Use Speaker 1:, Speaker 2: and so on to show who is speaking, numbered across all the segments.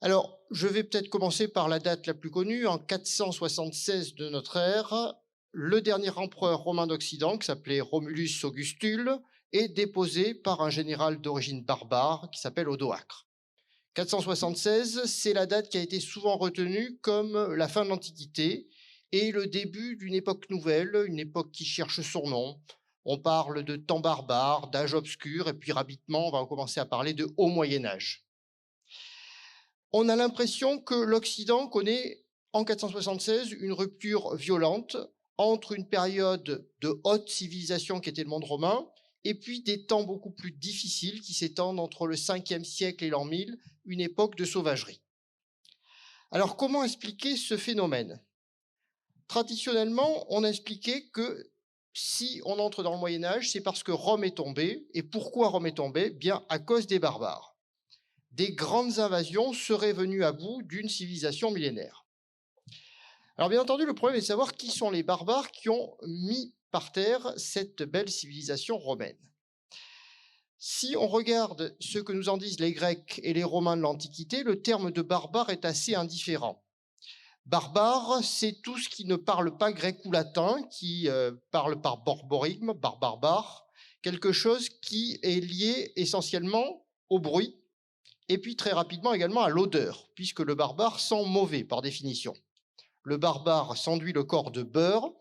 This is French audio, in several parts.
Speaker 1: Alors, je vais peut-être commencer par la date la plus connue. En 476 de notre ère, le dernier empereur romain d'Occident, qui s'appelait Romulus Augustule, est déposé par un général d'origine barbare qui s'appelle Odoacre. 476, c'est la date qui a été souvent retenue comme la fin de l'Antiquité et le début d'une époque nouvelle, une époque qui cherche son nom. On parle de temps barbare, d'âge obscur, et puis rapidement, on va commencer à parler de haut Moyen Âge. On a l'impression que l'Occident connaît, en 476, une rupture violente entre une période de haute civilisation qui était le monde romain et puis des temps beaucoup plus difficiles qui s'étendent entre le 5e siècle et l'an 1000, une époque de sauvagerie. Alors, comment expliquer ce phénomène? Traditionnellement, on a expliqué que si on entre dans le Moyen Âge, c'est parce que Rome est tombée. Et pourquoi Rome est tombée? Bien à cause des barbares. Des grandes invasions seraient venues à bout d'une civilisation millénaire. Alors bien entendu, le problème est de savoir qui sont les barbares qui ont mis par terre cette belle civilisation romaine. Si on regarde ce que nous en disent les Grecs et les Romains de l'Antiquité, le terme de barbare est assez indifférent. Barbare, c'est tout ce qui ne parle pas grec ou latin, qui parle par borborigme, barbare, quelque chose qui est lié essentiellement au bruit, et puis très rapidement également à l'odeur, puisque le barbare sent mauvais par définition. Le barbare s'enduit le corps de beurre,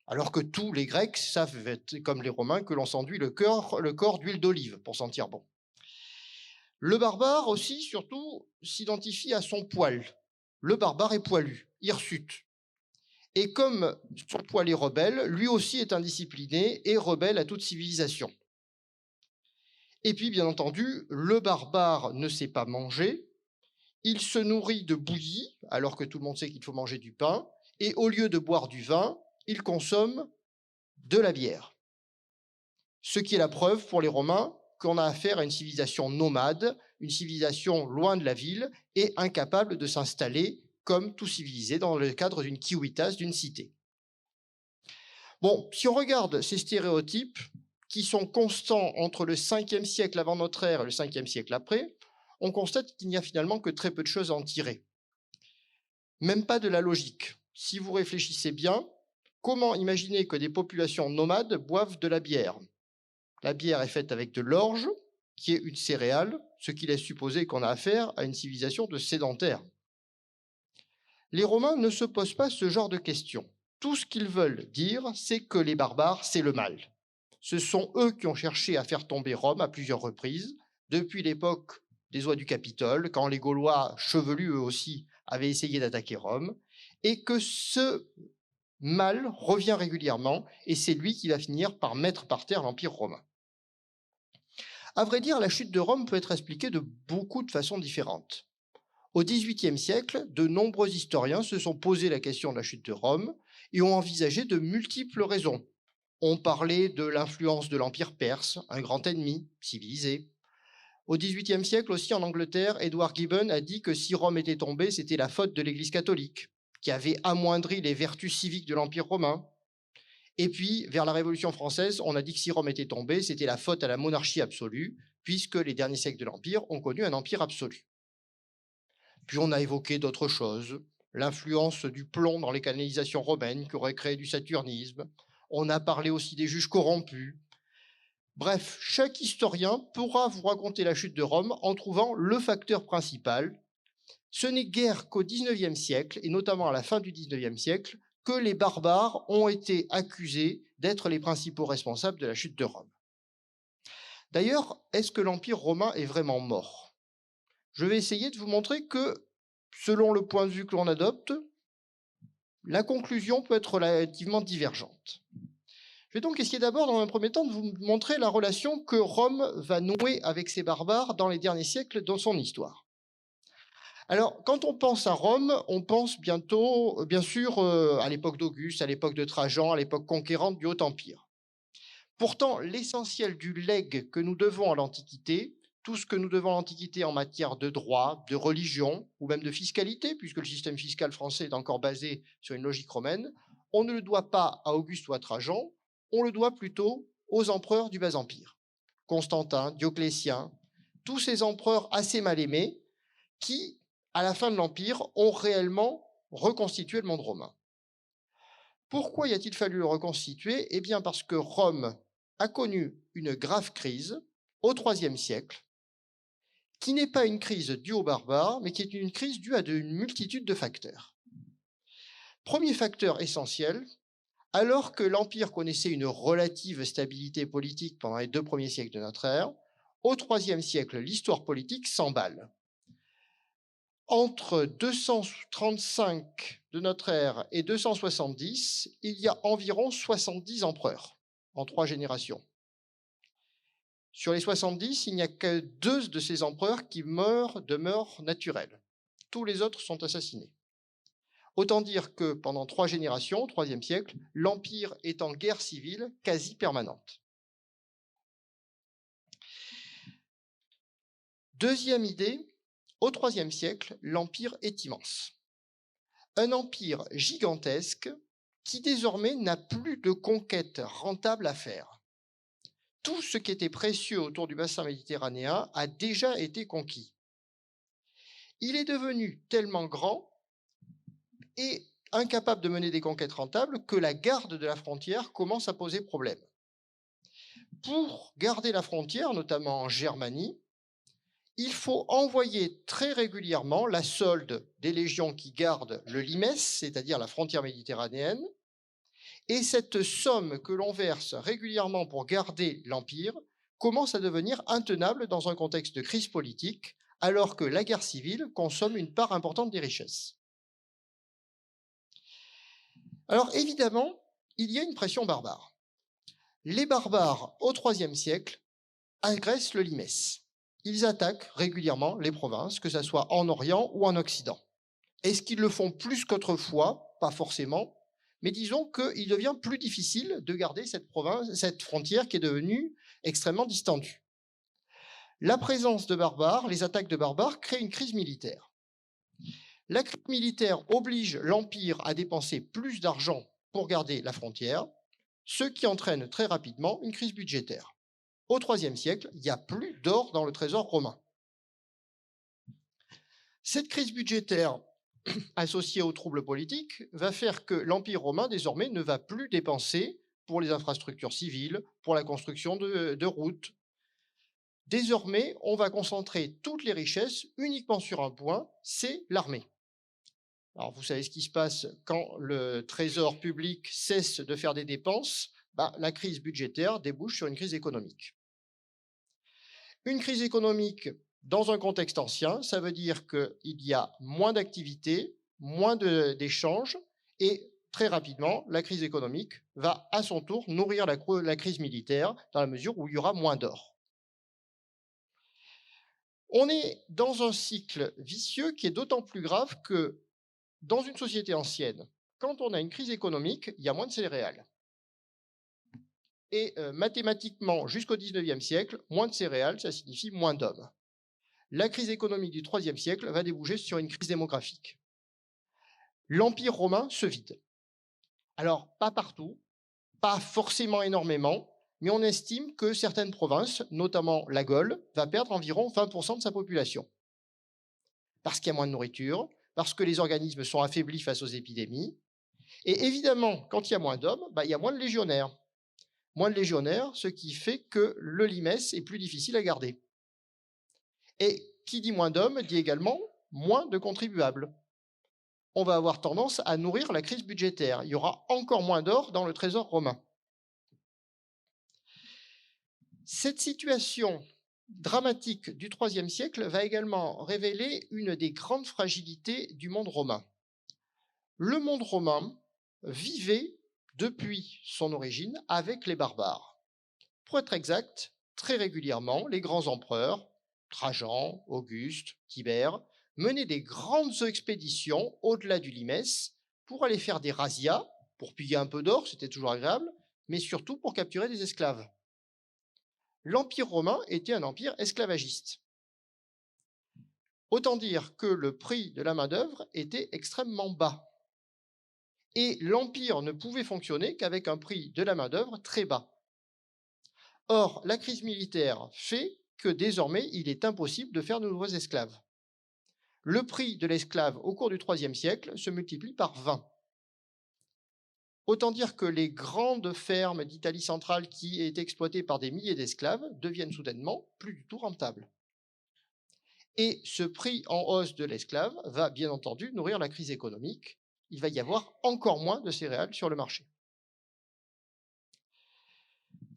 Speaker 1: alors que tous les Grecs savent, comme les Romains, que l'on s'enduit le corps d'huile d'olive pour sentir bon. Le barbare aussi, surtout, s'identifie à son poil. Le barbare est poilu, hirsute. Et comme son poil est rebelle, lui aussi est indiscipliné et rebelle à toute civilisation. Et puis, bien entendu, le barbare ne sait pas manger, il se nourrit de bouillie, alors que tout le monde sait qu'il faut manger du pain, et au lieu de boire du vin, il consomme de la bière. Ce qui est la preuve pour les Romains qu'on a affaire à une civilisation nomade, une civilisation loin de la ville et incapable de s'installer comme tout civilisé dans le cadre d'une civitas, d'une cité. Bon, si on regarde ces stéréotypes qui sont constants entre le 5e siècle avant notre ère et le 5e siècle après, on constate qu'il n'y a finalement que très peu de choses à en tirer. Même pas de la logique. Si vous réfléchissez bien, comment imaginer que des populations nomades boivent de la bière? La bière est faite avec de l'orge, qui est une céréale, ce qui laisse supposer qu'on a affaire à une civilisation de sédentaires. Les Romains ne se posent pas ce genre de questions. Tout ce qu'ils veulent dire, c'est que les barbares, c'est le mal. Ce sont eux qui ont cherché à faire tomber Rome à plusieurs reprises, depuis l'époque des oies du Capitole, quand les Gaulois, chevelus eux aussi, avaient essayé d'attaquer Rome, et que ce mal revient régulièrement, et c'est lui qui va finir par mettre par terre l'Empire romain. À vrai dire, la chute de Rome peut être expliquée de beaucoup de façons différentes. Au XVIIIe siècle, de nombreux historiens se sont posé la question de la chute de Rome et ont envisagé de multiples raisons. On parlait de l'influence de l'Empire perse, un grand ennemi civilisé. Au XVIIIe siècle aussi, en Angleterre, Edward Gibbon a dit que si Rome était tombée, c'était la faute de l'Église catholique, qui avait amoindri les vertus civiques de l'Empire romain. Et puis, vers la Révolution française, on a dit que si Rome était tombée, c'était la faute à la monarchie absolue, puisque les derniers siècles de l'Empire ont connu un empire absolu. Puis on a évoqué d'autres choses, l'influence du plomb dans les canalisations romaines qui aurait créé du saturnisme. On a parlé aussi des juges corrompus. Bref, chaque historien pourra vous raconter la chute de Rome en trouvant le facteur principal. Ce n'est guère qu'au XIXe siècle, et notamment à la fin du XIXe siècle, que les barbares ont été accusés d'être les principaux responsables de la chute de Rome. D'ailleurs, est-ce que l'Empire romain est vraiment mort? Je vais essayer de vous montrer que, selon le point de vue que l'on adopte, la conclusion peut être relativement divergente. Je vais donc essayer d'abord, dans un premier temps, de vous montrer la relation que Rome va nouer avec ses barbares dans les derniers siècles de son histoire. Alors, quand on pense à Rome, on pense bien sûr, à l'époque d'Auguste, à l'époque de Trajan, à l'époque conquérante du Haut-Empire. Pourtant, l'essentiel du legs que nous devons à l'Antiquité, tout ce que nous devons à l'Antiquité en matière de droit, de religion ou même de fiscalité, puisque le système fiscal français est encore basé sur une logique romaine, on ne le doit pas à Auguste ou à Trajan, on le doit plutôt aux empereurs du Bas-Empire. Constantin, Dioclétien, tous ces empereurs assez mal aimés qui à la fin de l'Empire, ont réellement reconstitué le monde romain. Pourquoi y a-t-il fallu le reconstituer? Eh bien parce que Rome a connu une grave crise au IIIe siècle, qui n'est pas une crise due aux barbares, mais qui est une crise due à une multitude de facteurs. Premier facteur essentiel, alors que l'Empire connaissait une relative stabilité politique pendant les 2 premiers siècles de notre ère, au IIIe siècle, l'histoire politique s'emballe. Entre 235 de notre ère et 270, il y a environ 70 empereurs en 3 générations. Sur les 70, il n'y a que 2 de ces empereurs qui meurent de mort naturelle. Tous les autres sont assassinés. Autant dire que pendant 3 générations, au IIIe siècle, l'Empire est en guerre civile quasi permanente. Deuxième idée, au IIIe siècle, l'Empire est immense. Un empire gigantesque qui désormais n'a plus de conquête rentable à faire. Tout ce qui était précieux autour du bassin méditerranéen a déjà été conquis. Il est devenu tellement grand et incapable de mener des conquêtes rentables que la garde de la frontière commence à poser problème. Pour garder la frontière, notamment en Germanie, il faut envoyer très régulièrement la solde des légions qui gardent le limès, c'est-à-dire la frontière méditerranéenne, et cette somme que l'on verse régulièrement pour garder l'Empire commence à devenir intenable dans un contexte de crise politique, alors que la guerre civile consomme une part importante des richesses. Alors évidemment, il y a une pression barbare. Les barbares, au IIIe siècle, agressent le limès. Ils attaquent régulièrement les provinces, que ce soit en Orient ou en Occident. Est-ce qu'ils le font plus qu'autrefois? Pas forcément, mais disons qu'il devient plus difficile de garder cette frontière qui est devenue extrêmement distendue. La présence de barbares, les attaques de barbares créent une crise militaire. La crise militaire oblige l'Empire à dépenser plus d'argent pour garder la frontière, ce qui entraîne très rapidement une crise budgétaire. Au IIIe siècle, il n'y a plus d'or dans le trésor romain. Cette crise budgétaire associée aux troubles politiques va faire que l'Empire romain, désormais, ne va plus dépenser pour les infrastructures civiles, pour la construction de routes. Désormais, on va concentrer toutes les richesses uniquement sur un point, c'est l'armée. Alors, vous savez ce qui se passe quand le trésor public cesse de faire des dépenses, la crise budgétaire débouche sur une crise économique. Une crise économique dans un contexte ancien, ça veut dire qu'il y a moins d'activités, moins d'échanges, et très rapidement, la crise économique va à son tour nourrir la crise militaire dans la mesure où il y aura moins d'or. On est dans un cycle vicieux qui est d'autant plus grave que dans une société ancienne, quand on a une crise économique, il y a moins de céréales. Et mathématiquement, jusqu'au XIXe siècle, moins de céréales, ça signifie moins d'hommes. La crise économique du IIIe siècle va déboucher sur une crise démographique. L'Empire romain se vide. Alors, pas partout, pas forcément énormément, mais on estime que certaines provinces, notamment la Gaule, va perdre environ 20% de sa population. Parce qu'il y a moins de nourriture, parce que les organismes sont affaiblis face aux épidémies. Et évidemment, quand il y a moins d'hommes, il y a moins de légionnaires. Moins de légionnaires, ce qui fait que le limès est plus difficile à garder. Et qui dit moins d'hommes dit également moins de contribuables. On va avoir tendance à nourrir la crise budgétaire. Il y aura encore moins d'or dans le trésor romain. Cette situation dramatique du IIIe siècle va également révéler une des grandes fragilités du monde romain. Le monde romain vivait depuis son origine avec les barbares. Pour être exact, très régulièrement, les grands empereurs, Trajan, Auguste, Tibère, menaient des grandes expéditions au-delà du limès pour aller faire des razzias, pour piller un peu d'or, c'était toujours agréable, mais surtout pour capturer des esclaves. L'Empire romain était un empire esclavagiste. Autant dire que le prix de la main-d'œuvre était extrêmement bas. Et l'Empire ne pouvait fonctionner qu'avec un prix de la main-d'œuvre très bas. Or, la crise militaire fait que désormais, il est impossible de faire de nouveaux esclaves. le prix de l'esclave au cours du IIIe siècle se multiplie par 20. Autant dire que les grandes fermes d'Italie centrale qui étaient exploitées par des milliers d'esclaves deviennent soudainement plus du tout rentables. Et ce prix en hausse de l'esclave va bien entendu nourrir la crise économique. Il va y avoir encore moins de céréales sur le marché.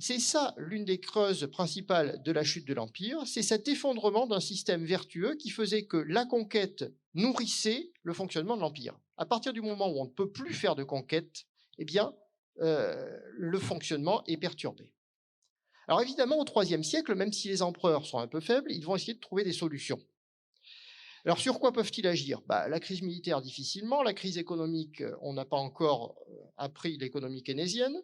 Speaker 1: C'est ça l'une des causes principales de la chute de l'Empire, c'est cet effondrement d'un système vertueux qui faisait que la conquête nourrissait le fonctionnement de l'Empire. À partir du moment où on ne peut plus faire de conquête, eh bien, le fonctionnement est perturbé. Alors évidemment, au IIIe siècle, même si les empereurs sont un peu faibles, ils vont essayer de trouver des solutions. Alors sur quoi peuvent-ils agir? La crise militaire difficilement, la crise économique, on n'a pas encore appris l'économie keynésienne.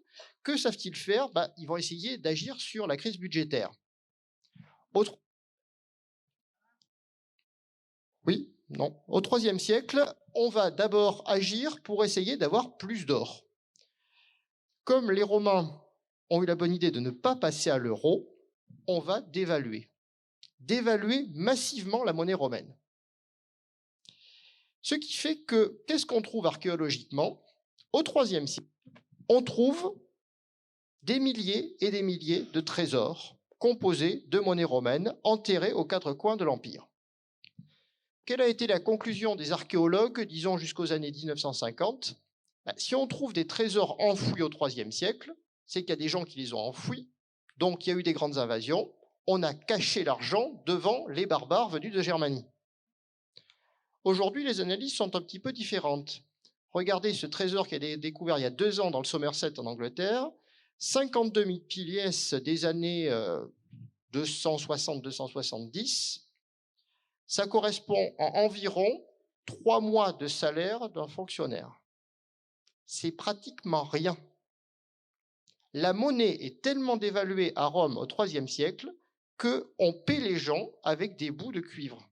Speaker 1: Que savent-ils faire? Ils vont essayer d'agir sur la crise budgétaire. Oui, non. Au IIIe siècle, on va d'abord agir pour essayer d'avoir plus d'or. Comme les Romains ont eu la bonne idée de ne pas passer à l'euro, on va dévaluer massivement la monnaie romaine. Ce qui fait que, qu'est-ce qu'on trouve archéologiquement? Au IIIe siècle, on trouve des milliers et des milliers de trésors composés de monnaies romaines enterrés aux quatre coins de l'Empire. Quelle a été la conclusion des archéologues, disons jusqu'aux années 1950? Si on trouve des trésors enfouis au IIIe siècle, c'est qu'il y a des gens qui les ont enfouis, donc il y a eu des grandes invasions, on a caché l'argent devant les barbares venus de Germanie. Aujourd'hui, les analyses sont un petit peu différentes. Regardez ce trésor qui a été découvert il y a 2 ans dans le Somerset en Angleterre, 52 000 pièces des années 260-270. Ça correspond en environ 3 mois de salaire d'un fonctionnaire. C'est pratiquement rien. La monnaie est tellement dévaluée à Rome au IIIe siècle qu'on paie les gens avec des bouts de cuivre.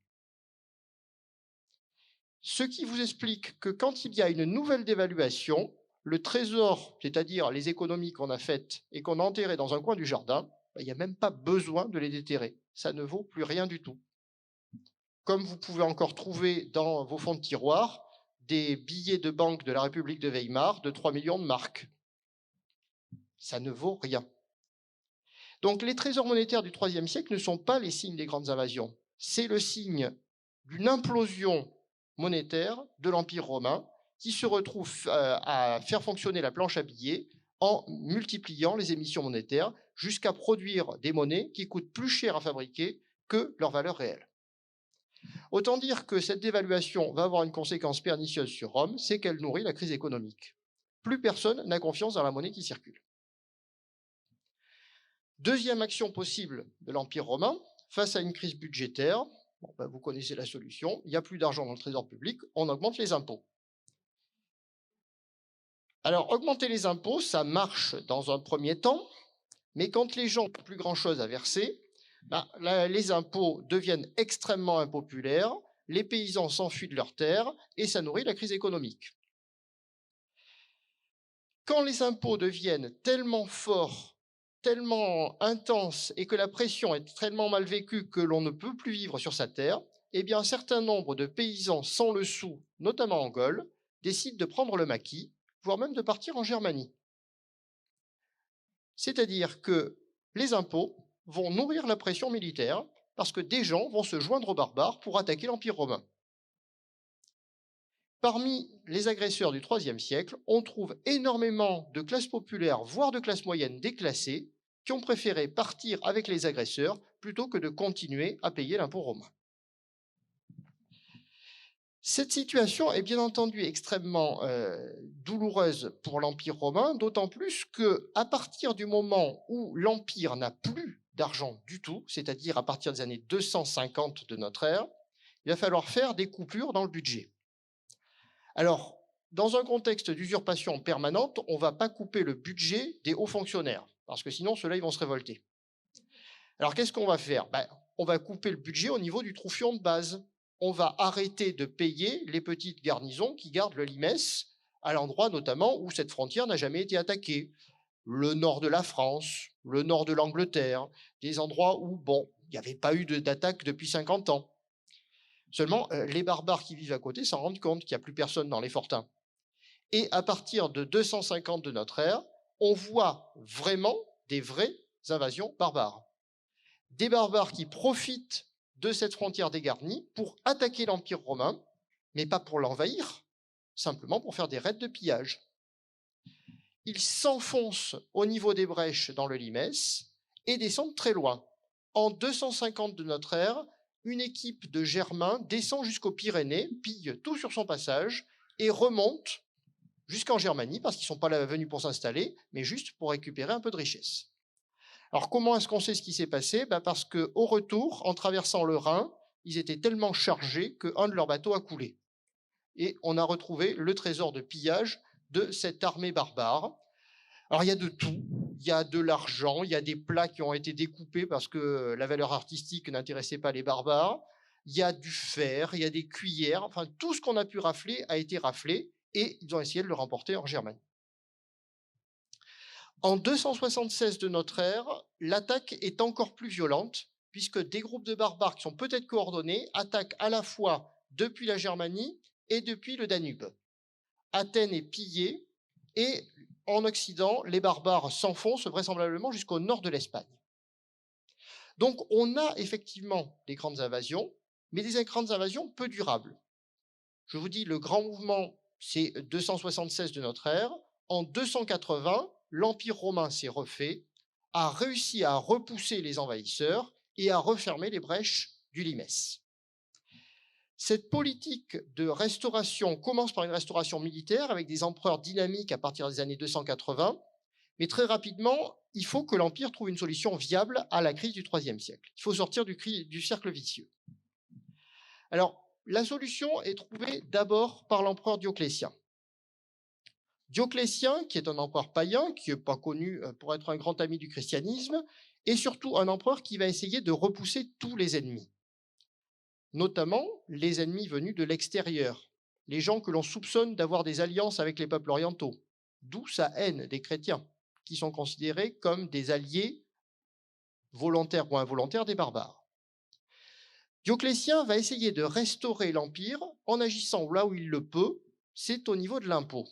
Speaker 1: Ce qui vous explique que quand il y a une nouvelle dévaluation, le trésor, c'est-à-dire les économies qu'on a faites et qu'on a enterrées dans un coin du jardin, il n'y a même pas besoin de les déterrer. Ça ne vaut plus rien du tout. Comme vous pouvez encore trouver dans vos fonds de tiroir des billets de banque de la République de Weimar de 3 millions de marks. Ça ne vaut rien. Donc les trésors monétaires du IIIe siècle ne sont pas les signes des grandes invasions. C'est le signe d'une implosion monétaire de l'Empire romain qui se retrouve à faire fonctionner la planche à billets en multipliant les émissions monétaires jusqu'à produire des monnaies qui coûtent plus cher à fabriquer que leur valeur réelle. Autant dire que cette dévaluation va avoir une conséquence pernicieuse sur Rome, c'est qu'elle nourrit la crise économique. Plus personne n'a confiance dans la monnaie qui circule. Deuxième action possible de l'Empire romain, face à une crise budgétaire, vous connaissez la solution, il n'y a plus d'argent dans le trésor public, on augmente les impôts. Alors, augmenter les impôts, ça marche dans un premier temps, mais quand les gens n'ont plus grand-chose à verser, les impôts deviennent extrêmement impopulaires, les paysans s'enfuient de leurs terres et ça nourrit la crise économique. Quand les impôts deviennent tellement forts, tellement intenses et que la pression est tellement mal vécue que l'on ne peut plus vivre sur sa terre, eh bien un certain nombre de paysans sans le sou, notamment en Gaule, décident de prendre le maquis, voire même de partir en Germanie. C'est-à-dire que les impôts vont nourrir la pression militaire parce que des gens vont se joindre aux barbares pour attaquer l'Empire romain. Parmi les agresseurs du IIIe siècle, on trouve énormément de classes populaires, voire de classes moyennes déclassées, qui ont préféré partir avec les agresseurs plutôt que de continuer à payer l'impôt romain. Cette situation est bien entendu extrêmement douloureuse pour l'Empire romain, d'autant plus qu'à partir du moment où l'Empire n'a plus d'argent du tout, c'est-à-dire à partir des années 250 de notre ère, il va falloir faire des coupures dans le budget. Alors, dans un contexte d'usurpation permanente, on ne va pas couper le budget des hauts fonctionnaires, parce que sinon, ceux-là, ils vont se révolter. Alors, qu'est-ce qu'on va faire? On va couper le budget au niveau du troufion de base. On va arrêter de payer les petites garnisons qui gardent le limes, à l'endroit notamment où cette frontière n'a jamais été attaquée. Le nord de la France, le nord de l'Angleterre, des endroits où, il n'y avait pas eu d'attaque depuis 50 ans. Seulement, les barbares qui vivent à côté s'en rendent compte qu'il n'y a plus personne dans les fortins. Et à partir de 250 de notre ère, on voit vraiment des vraies invasions barbares. Des barbares qui profitent de cette frontière dégarnie pour attaquer l'Empire romain, mais pas pour l'envahir, simplement pour faire des raids de pillage. Ils s'enfoncent au niveau des brèches dans le Limès et descendent très loin. En 250 de notre ère, une équipe de Germains descend jusqu'aux Pyrénées, pille tout sur son passage et remonte jusqu'en Germanie, parce qu'ils ne sont pas là venus pour s'installer, mais juste pour récupérer un peu de richesse. Alors comment est-ce qu'on sait ce qui s'est passé? Parce qu'au retour, en traversant le Rhin, ils étaient tellement chargés qu'un de leurs bateaux a coulé. Et on a retrouvé le trésor de pillage de cette armée barbare. Alors il y a de tout, il y a de l'argent, il y a des plats qui ont été découpés parce que la valeur artistique n'intéressait pas les barbares, il y a du fer, il y a des cuillères, enfin tout ce qu'on a pu rafler a été raflé et ils ont essayé de le remporter en Germanie. En 276 de notre ère, l'attaque est encore plus violente puisque des groupes de barbares qui sont peut-être coordonnés attaquent à la fois depuis la Germanie et depuis le Danube. Athènes est pillée et en Occident, les barbares s'enfoncent vraisemblablement jusqu'au nord de l'Espagne. Donc on a effectivement des grandes invasions, mais des grandes invasions peu durables. Je vous dis, le grand mouvement, c'est 276 de notre ère. En 280, l'Empire romain s'est refait, a réussi à repousser les envahisseurs et à refermer les brèches du Limès. Cette politique de restauration commence par une restauration militaire avec des empereurs dynamiques à partir des années 280, mais très rapidement, il faut que l'Empire trouve une solution viable à la crise du IIIe siècle. Il faut sortir du cercle vicieux. Alors, la solution est trouvée d'abord par l'empereur Dioclétien. Dioclétien, qui est un empereur païen, qui n'est pas connu pour être un grand ami du christianisme, est surtout un empereur qui va essayer de repousser tous les ennemis, notamment les ennemis venus de l'extérieur, les gens que l'on soupçonne d'avoir des alliances avec les peuples orientaux, d'où sa haine des chrétiens, qui sont considérés comme des alliés volontaires ou involontaires des barbares. Dioclétien va essayer de restaurer l'Empire en agissant là où il le peut, c'est au niveau de l'impôt.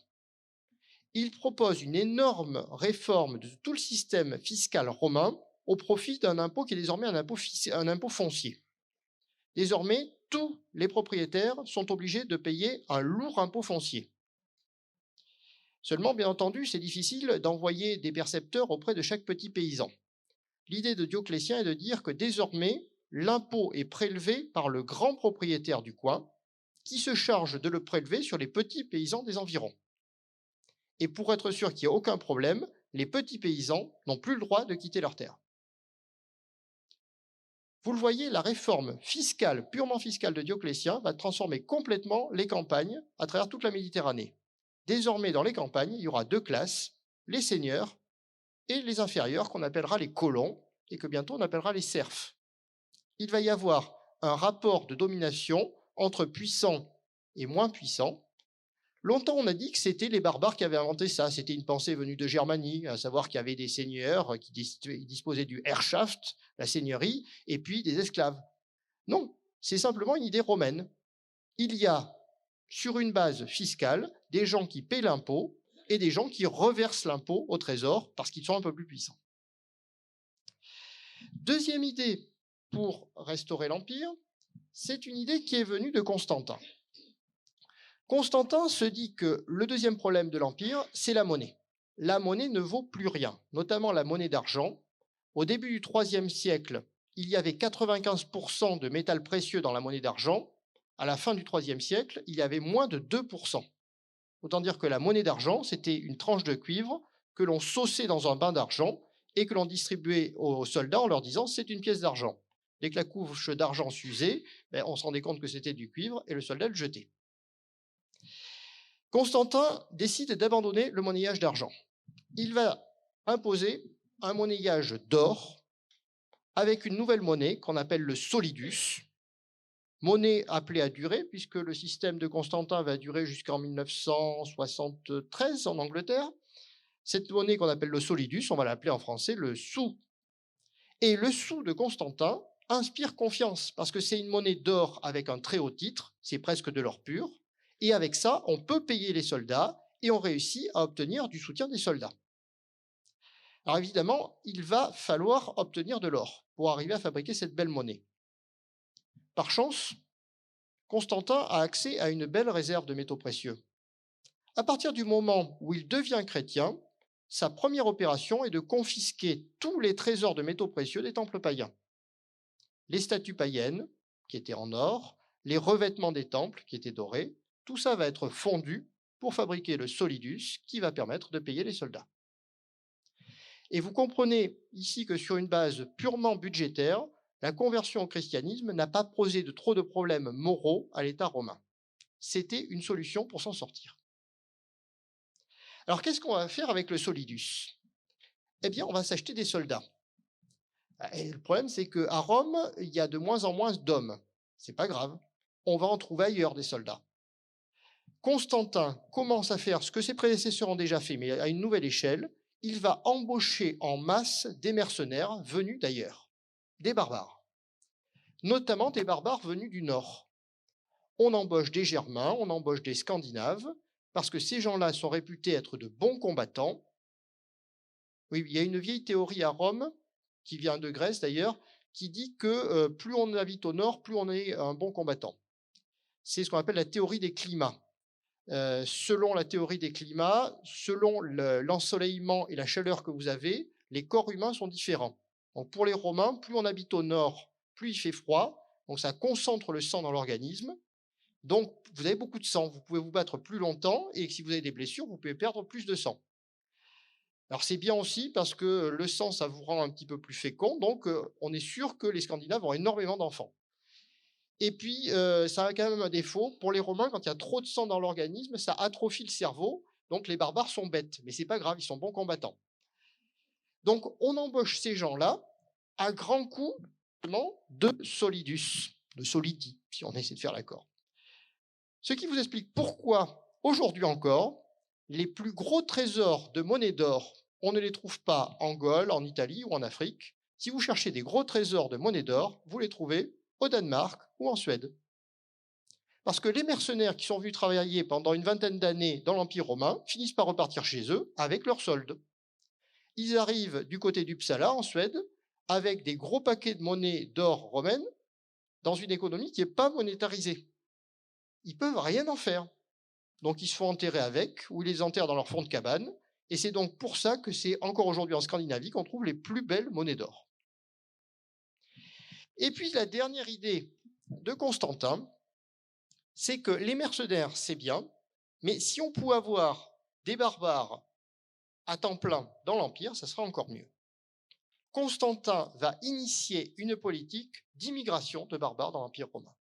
Speaker 1: Il propose une énorme réforme de tout le système fiscal romain au profit d'un impôt qui est désormais un impôt foncier. Désormais, tous les propriétaires sont obligés de payer un lourd impôt foncier. Seulement, bien entendu, c'est difficile d'envoyer des percepteurs auprès de chaque petit paysan. L'idée de Dioclétien est de dire que désormais, l'impôt est prélevé par le grand propriétaire du coin, qui se charge de le prélever sur les petits paysans des environs. Et pour être sûr qu'il n'y ait aucun problème, les petits paysans n'ont plus le droit de quitter leur terre. Vous le voyez, la réforme fiscale, purement fiscale de Dioclétien va transformer complètement les campagnes à travers toute la Méditerranée. Désormais, dans les campagnes, il y aura deux classes, les seigneurs et les inférieurs, qu'on appellera les colons, et que bientôt on appellera les serfs. Il va y avoir un rapport de domination entre puissants et moins puissants. Longtemps, on a dit que c'était les barbares qui avaient inventé ça. C'était une pensée venue de Germanie, à savoir qu'il y avait des seigneurs qui disposaient du Herrschaft, la seigneurie, et puis des esclaves. Non, c'est simplement une idée romaine. Il y a, sur une base fiscale, des gens qui paient l'impôt et des gens qui reversent l'impôt au trésor parce qu'ils sont un peu plus puissants. Deuxième idée pour restaurer l'Empire, c'est une idée qui est venue de Constantin. Constantin se dit que le deuxième problème de l'Empire, c'est la monnaie. La monnaie ne vaut plus rien, notamment la monnaie d'argent. Au début du IIIe siècle, il y avait 95% de métal précieux dans la monnaie d'argent. À la fin du IIIe siècle, il y avait moins de 2%. Autant dire que la monnaie d'argent, c'était une tranche de cuivre que l'on saussait dans un bain d'argent et que l'on distribuait aux soldats en leur disant « c'est une pièce d'argent ». Dès que la couche d'argent s'usait, on se rendait compte que c'était du cuivre et le soldat le jetait. Constantin décide d'abandonner le monnayage d'argent. Il va imposer un monnayage d'or avec une nouvelle monnaie qu'on appelle le solidus, monnaie appelée à durer puisque le système de Constantin va durer jusqu'en 1973 en Angleterre. Cette monnaie qu'on appelle le solidus, on va l'appeler en français le sou. Et le sou de Constantin inspire confiance, parce que c'est une monnaie d'or avec un très haut titre, c'est presque de l'or pur, et avec ça, on peut payer les soldats, et on réussit à obtenir du soutien des soldats. Alors évidemment, il va falloir obtenir de l'or pour arriver à fabriquer cette belle monnaie. Par chance, Constantin a accès à une belle réserve de métaux précieux. À partir du moment où il devient chrétien, sa première opération est de confisquer tous les trésors de métaux précieux des temples païens. Les statues païennes, qui étaient en or, les revêtements des temples, qui étaient dorés, tout ça va être fondu pour fabriquer le solidus qui va permettre de payer les soldats. Et vous comprenez ici que sur une base purement budgétaire, la conversion au christianisme n'a pas posé de trop de problèmes moraux à l'État romain. C'était une solution pour s'en sortir. Alors qu'est-ce qu'on va faire avec le solidus? Eh bien, on va s'acheter des soldats. Et le problème, c'est qu'à Rome, il y a de moins en moins d'hommes. C'est pas grave. On va en trouver ailleurs des soldats. Constantin commence à faire ce que ses prédécesseurs ont déjà fait, mais à une nouvelle échelle. Il va embaucher en masse des mercenaires venus d'ailleurs, des barbares, notamment des barbares venus du Nord. On embauche des Germains, on embauche des Scandinaves, parce que ces gens-là sont réputés être de bons combattants. Oui, il y a une vieille théorie à Rome, qui vient de Grèce d'ailleurs, qui dit que plus on habite au nord, plus on est un bon combattant. C'est ce qu'on appelle la théorie des climats. Selon la théorie des climats, selon l'ensoleillement et la chaleur que vous avez, les corps humains sont différents. Donc pour les Romains, plus on habite au nord, plus il fait froid, donc ça concentre le sang dans l'organisme. Donc vous avez beaucoup de sang, vous pouvez vous battre plus longtemps, et si vous avez des blessures, vous pouvez perdre plus de sang. Alors c'est bien aussi parce que le sang, ça vous rend un petit peu plus fécond, donc on est sûr que les Scandinaves ont énormément d'enfants. Et puis, ça a quand même un défaut. Pour les Romains, quand il y a trop de sang dans l'organisme, ça atrophie le cerveau, donc les barbares sont bêtes. Mais c'est pas grave, ils sont bons combattants. Donc on embauche ces gens-là à grands coups de solidus, de solidi, si on essaie de faire l'accord. Ce qui vous explique pourquoi, aujourd'hui encore, les plus gros trésors de monnaie d'or, on ne les trouve pas en Gaule, en Italie ou en Afrique. Si vous cherchez des gros trésors de monnaie d'or, vous les trouvez au Danemark ou en Suède. Parce que les mercenaires qui sont venus travailler pendant une vingtaine d'années dans l'Empire romain finissent par repartir chez eux avec leurs soldes. Ils arrivent du côté d'Uppsala, en Suède, avec des gros paquets de monnaie d'or romaine dans une économie qui n'est pas monétarisée. Ils peuvent rien en faire. Donc ils se font enterrer avec, ou ils les enterrent dans leur fond de cabane. Et c'est donc pour ça que c'est encore aujourd'hui en Scandinavie qu'on trouve les plus belles monnaies d'or. Et puis la dernière idée de Constantin, c'est que les mercenaires, c'est bien, mais si on pouvait avoir des barbares à temps plein dans l'Empire, ça sera encore mieux. Constantin va initier une politique d'immigration de barbares dans l'Empire romain.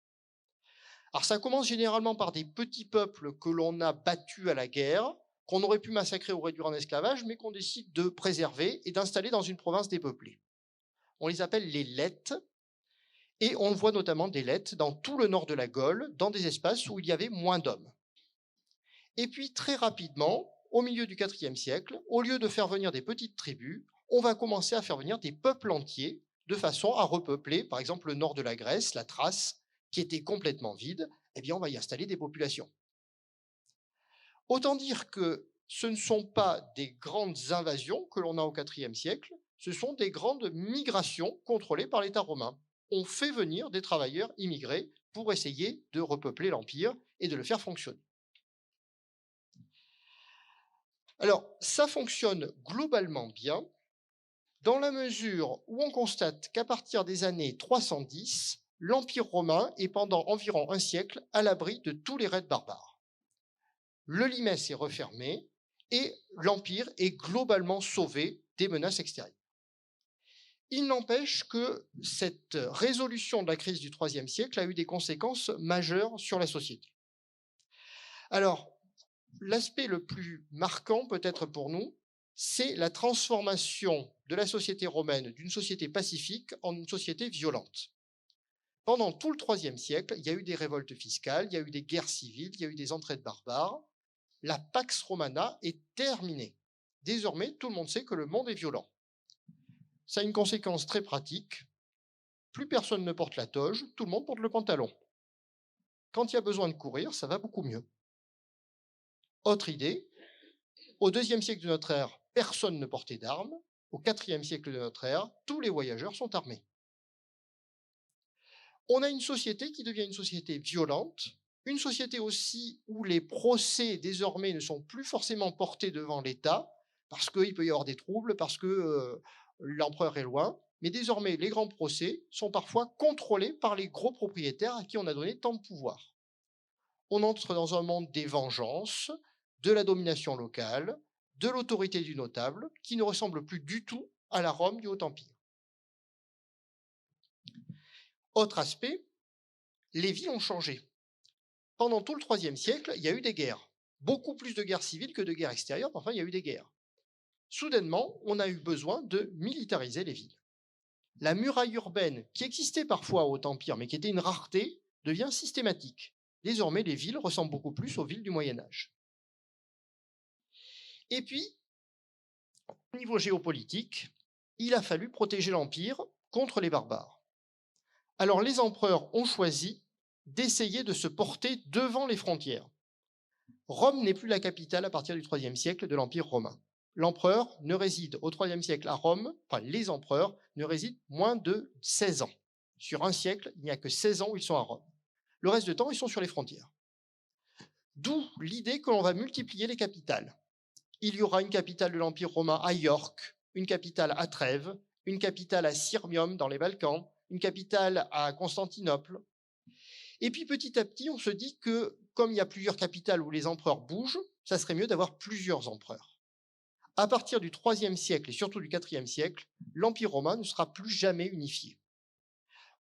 Speaker 1: Alors ça commence généralement par des petits peuples que l'on a battus à la guerre, qu'on aurait pu massacrer ou réduire en esclavage, mais qu'on décide de préserver et d'installer dans une province dépeuplée. On les appelle les Lètes, et on voit notamment des Lètes dans tout le nord de la Gaule, dans des espaces où il y avait moins d'hommes. Et puis très rapidement, au milieu du IVe siècle, au lieu de faire venir des petites tribus, on va commencer à faire venir des peuples entiers, de façon à repeupler, par exemple, le nord de la Grèce, la Thrace, qui était complètement vide, eh bien on va y installer des populations. Autant dire que ce ne sont pas des grandes invasions que l'on a au IVe siècle, ce sont des grandes migrations contrôlées par l'État romain. On fait venir des travailleurs immigrés pour essayer de repeupler l'Empire et de le faire fonctionner. Alors, ça fonctionne globalement bien, dans la mesure où on constate qu'à partir des années 310, l'Empire romain est pendant environ un siècle à l'abri de tous les raids barbares. Le limès est refermé et l'Empire est globalement sauvé des menaces extérieures. Il n'empêche que cette résolution de la crise du IIIe siècle a eu des conséquences majeures sur la société. Alors, l'aspect le plus marquant peut-être pour nous, c'est la transformation de la société romaine d'une société pacifique en une société violente. Pendant tout le IIIe siècle, il y a eu des révoltes fiscales, il y a eu des guerres civiles, il y a eu des entraides barbares. La Pax Romana est terminée. Désormais, tout le monde sait que le monde est violent. Ça a une conséquence très pratique. plus personne ne porte la toge, tout le monde porte le pantalon. Quand il y a besoin de courir, ça va beaucoup mieux. Autre idée, au IIe siècle de notre ère, personne ne portait d'armes. Au IVe siècle de notre ère, tous les voyageurs sont armés. On a une société qui devient une société violente, une société aussi où les procès désormais ne sont plus forcément portés devant l'État, parce qu'il peut y avoir des troubles, parce que l'empereur est loin, mais désormais les grands procès sont parfois contrôlés par les gros propriétaires à qui on a donné tant de pouvoir. On entre dans un monde des vengeances, de la domination locale, de l'autorité du notable, qui ne ressemble plus du tout à la Rome du Haut-Empire. Autre aspect, les villes ont changé. Pendant tout le IIIe siècle, il y a eu des guerres. Beaucoup plus de guerres civiles que de guerres extérieures, mais enfin, il y a eu des guerres. Soudainement, on a eu besoin de militariser les villes. La muraille urbaine, qui existait parfois au Haut-Empire, mais qui était une rareté, devient systématique. Désormais, les villes ressemblent beaucoup plus aux villes du Moyen-Âge. Et puis, au niveau géopolitique, il a fallu protéger l'Empire contre les barbares. Alors, les empereurs ont choisi d'essayer de se porter devant les frontières. Rome n'est plus la capitale à partir du IIIe siècle de l'Empire romain. L'empereur ne réside au IIIe siècle à Rome, enfin les empereurs ne résident moins de 16 ans. Sur un siècle, il n'y a que 16 ans où ils sont à Rome. Le reste du temps, ils sont sur les frontières. D'où l'idée que l'on va multiplier les capitales. Il y aura une capitale de l'Empire romain à York, une capitale à Trèves, une capitale à Sirmium dans les Balkans, une capitale à Constantinople. Et puis petit à petit, on se dit que comme il y a plusieurs capitales où les empereurs bougent, ça serait mieux d'avoir plusieurs empereurs. À partir du IIIe siècle et surtout du IVe siècle, l'Empire romain ne sera plus jamais unifié.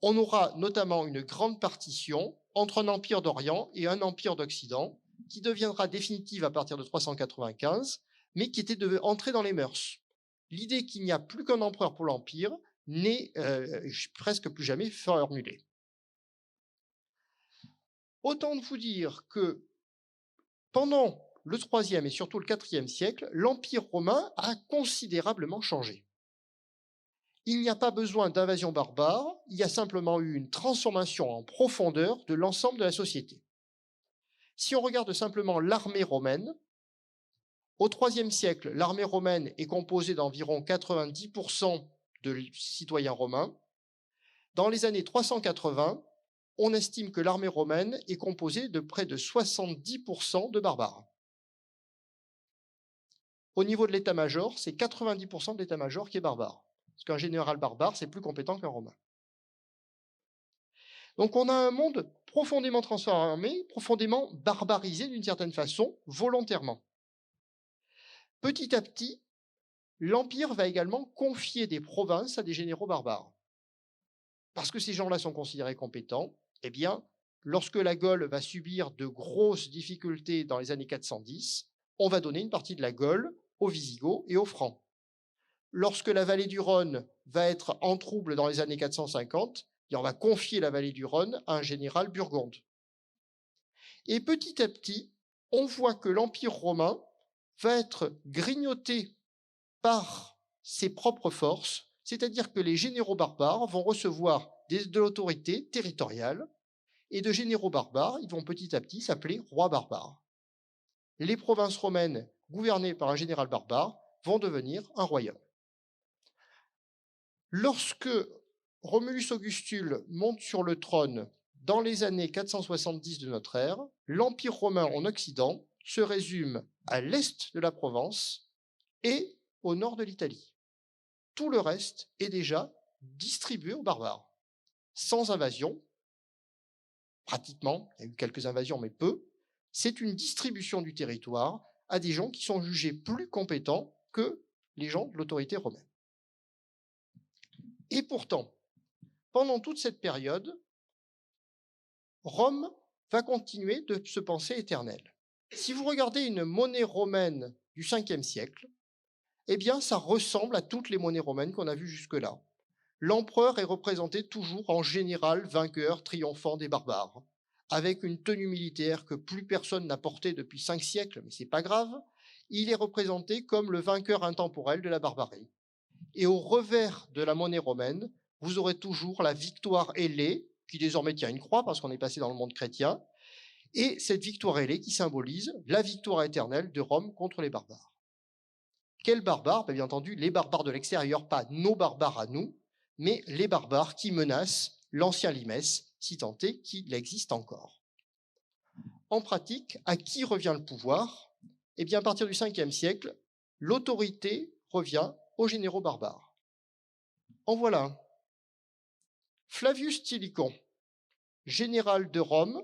Speaker 1: On aura notamment une grande partition entre un empire d'Orient et un empire d'Occident, qui deviendra définitive à partir de 395, mais qui était entrée dans les mœurs. L'idée qu'il n'y a plus qu'un empereur pour l'Empire n'est presque plus jamais formulée. Autant de vous dire que pendant le IIIe et surtout le IVe siècle, l'Empire romain a considérablement changé. Il n'y a pas besoin d'invasion barbare, il y a simplement eu une transformation en profondeur de l'ensemble de la société. Si on regarde simplement l'armée romaine, au IIIe siècle, l'armée romaine est composée d'environ 90% de citoyens romains. Dans les années 380, on estime que l'armée romaine est composée de près de 70% de barbares. Au niveau de l'état-major, c'est 90% de l'état-major qui est barbare. Parce qu'un général barbare, c'est plus compétent qu'un romain. Donc on a un monde profondément transformé, profondément barbarisé d'une certaine façon, volontairement. Petit à petit, l'Empire va également confier des provinces à des généraux barbares. Parce que ces gens-là sont considérés compétents, eh bien, lorsque la Gaule va subir de grosses difficultés dans les années 410, on va donner une partie de la Gaule aux Visigoths et aux Francs. Lorsque la vallée du Rhône va être en trouble dans les années 450, on va confier la vallée du Rhône à un général burgonde. Et petit à petit, on voit que l'Empire romain va être grignoté par ses propres forces, c'est-à-dire que les généraux barbares vont recevoir de l'autorité territoriale, et de généraux barbares, ils vont petit à petit s'appeler rois barbares. Les provinces romaines gouvernées par un général barbare vont devenir un royaume. Lorsque Romulus Augustule monte sur le trône dans les années 470 de notre ère, l'Empire romain en Occident se résume à l'est de la Provence et au nord de l'Italie. Tout le reste est déjà distribué aux barbares, sans invasion, pratiquement, il y a eu quelques invasions, mais peu. C'est une distribution du territoire à des gens qui sont jugés plus compétents que les gens de l'autorité romaine. Et pourtant, pendant toute cette période, Rome va continuer de se penser éternelle. Si vous regardez une monnaie romaine du 5e siècle, eh bien, ça ressemble à toutes les monnaies romaines qu'on a vues jusque-là. L'empereur est représenté toujours en général vainqueur, triomphant des barbares, avec une tenue militaire que plus personne n'a portée depuis 5 siècles, mais c'est pas grave. Il est représenté comme le vainqueur intemporel de la barbarie. Et au revers de la monnaie romaine, vous aurez toujours la victoire ailée, qui désormais tient une croix parce qu'on est passé dans le monde chrétien, et cette victoire ailée qui symbolise la victoire éternelle de Rome contre les barbares. Quels barbares? Bien entendu, les barbares de l'extérieur, pas nos barbares à nous, mais les barbares qui menacent l'ancien limès, si tant est qu'il existe encore. En pratique, à qui revient le pouvoir? À partir du 5e siècle, l'autorité revient aux généraux barbares. En voilà un. Flavius Stilicon, général de Rome,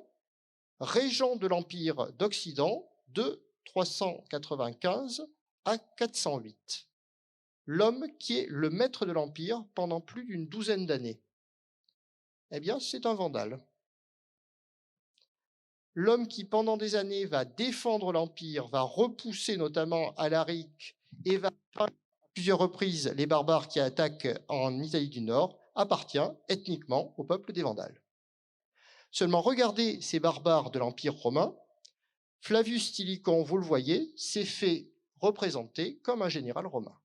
Speaker 1: régent de l'Empire d'Occident de 395 à 408. L'homme qui est le maître de l'Empire pendant plus d'une douzaine d'années. C'est un vandale. L'homme qui, pendant des années, va défendre l'Empire, va repousser notamment Alaric et va à plusieurs reprises les barbares qui attaquent en Italie du Nord, appartient ethniquement au peuple des Vandales. Seulement, regardez ces barbares de l'Empire romain. Flavius Stilicon, vous le voyez, s'est fait représenter comme un général romain.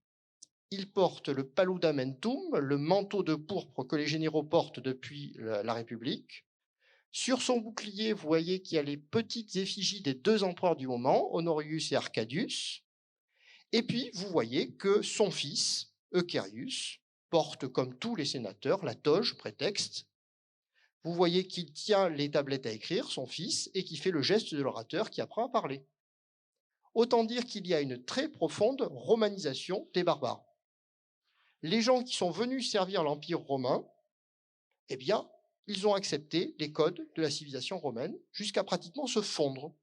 Speaker 1: Il porte le paludamentum, le manteau de pourpre que les généraux portent depuis la République. Sur son bouclier, vous voyez qu'il y a les petites effigies des deux empereurs du moment, Honorius et Arcadius. Et puis, vous voyez que son fils, Eucherius, porte, comme tous les sénateurs, la toge prétexte. Vous voyez qu'il tient les tablettes à écrire, son fils, et qui fait le geste de l'orateur qui apprend à parler. Autant dire qu'il y a une très profonde romanisation des barbares. Les gens qui sont venus servir l'Empire romain, ils ont accepté les codes de la civilisation romaine jusqu'à pratiquement se fondre.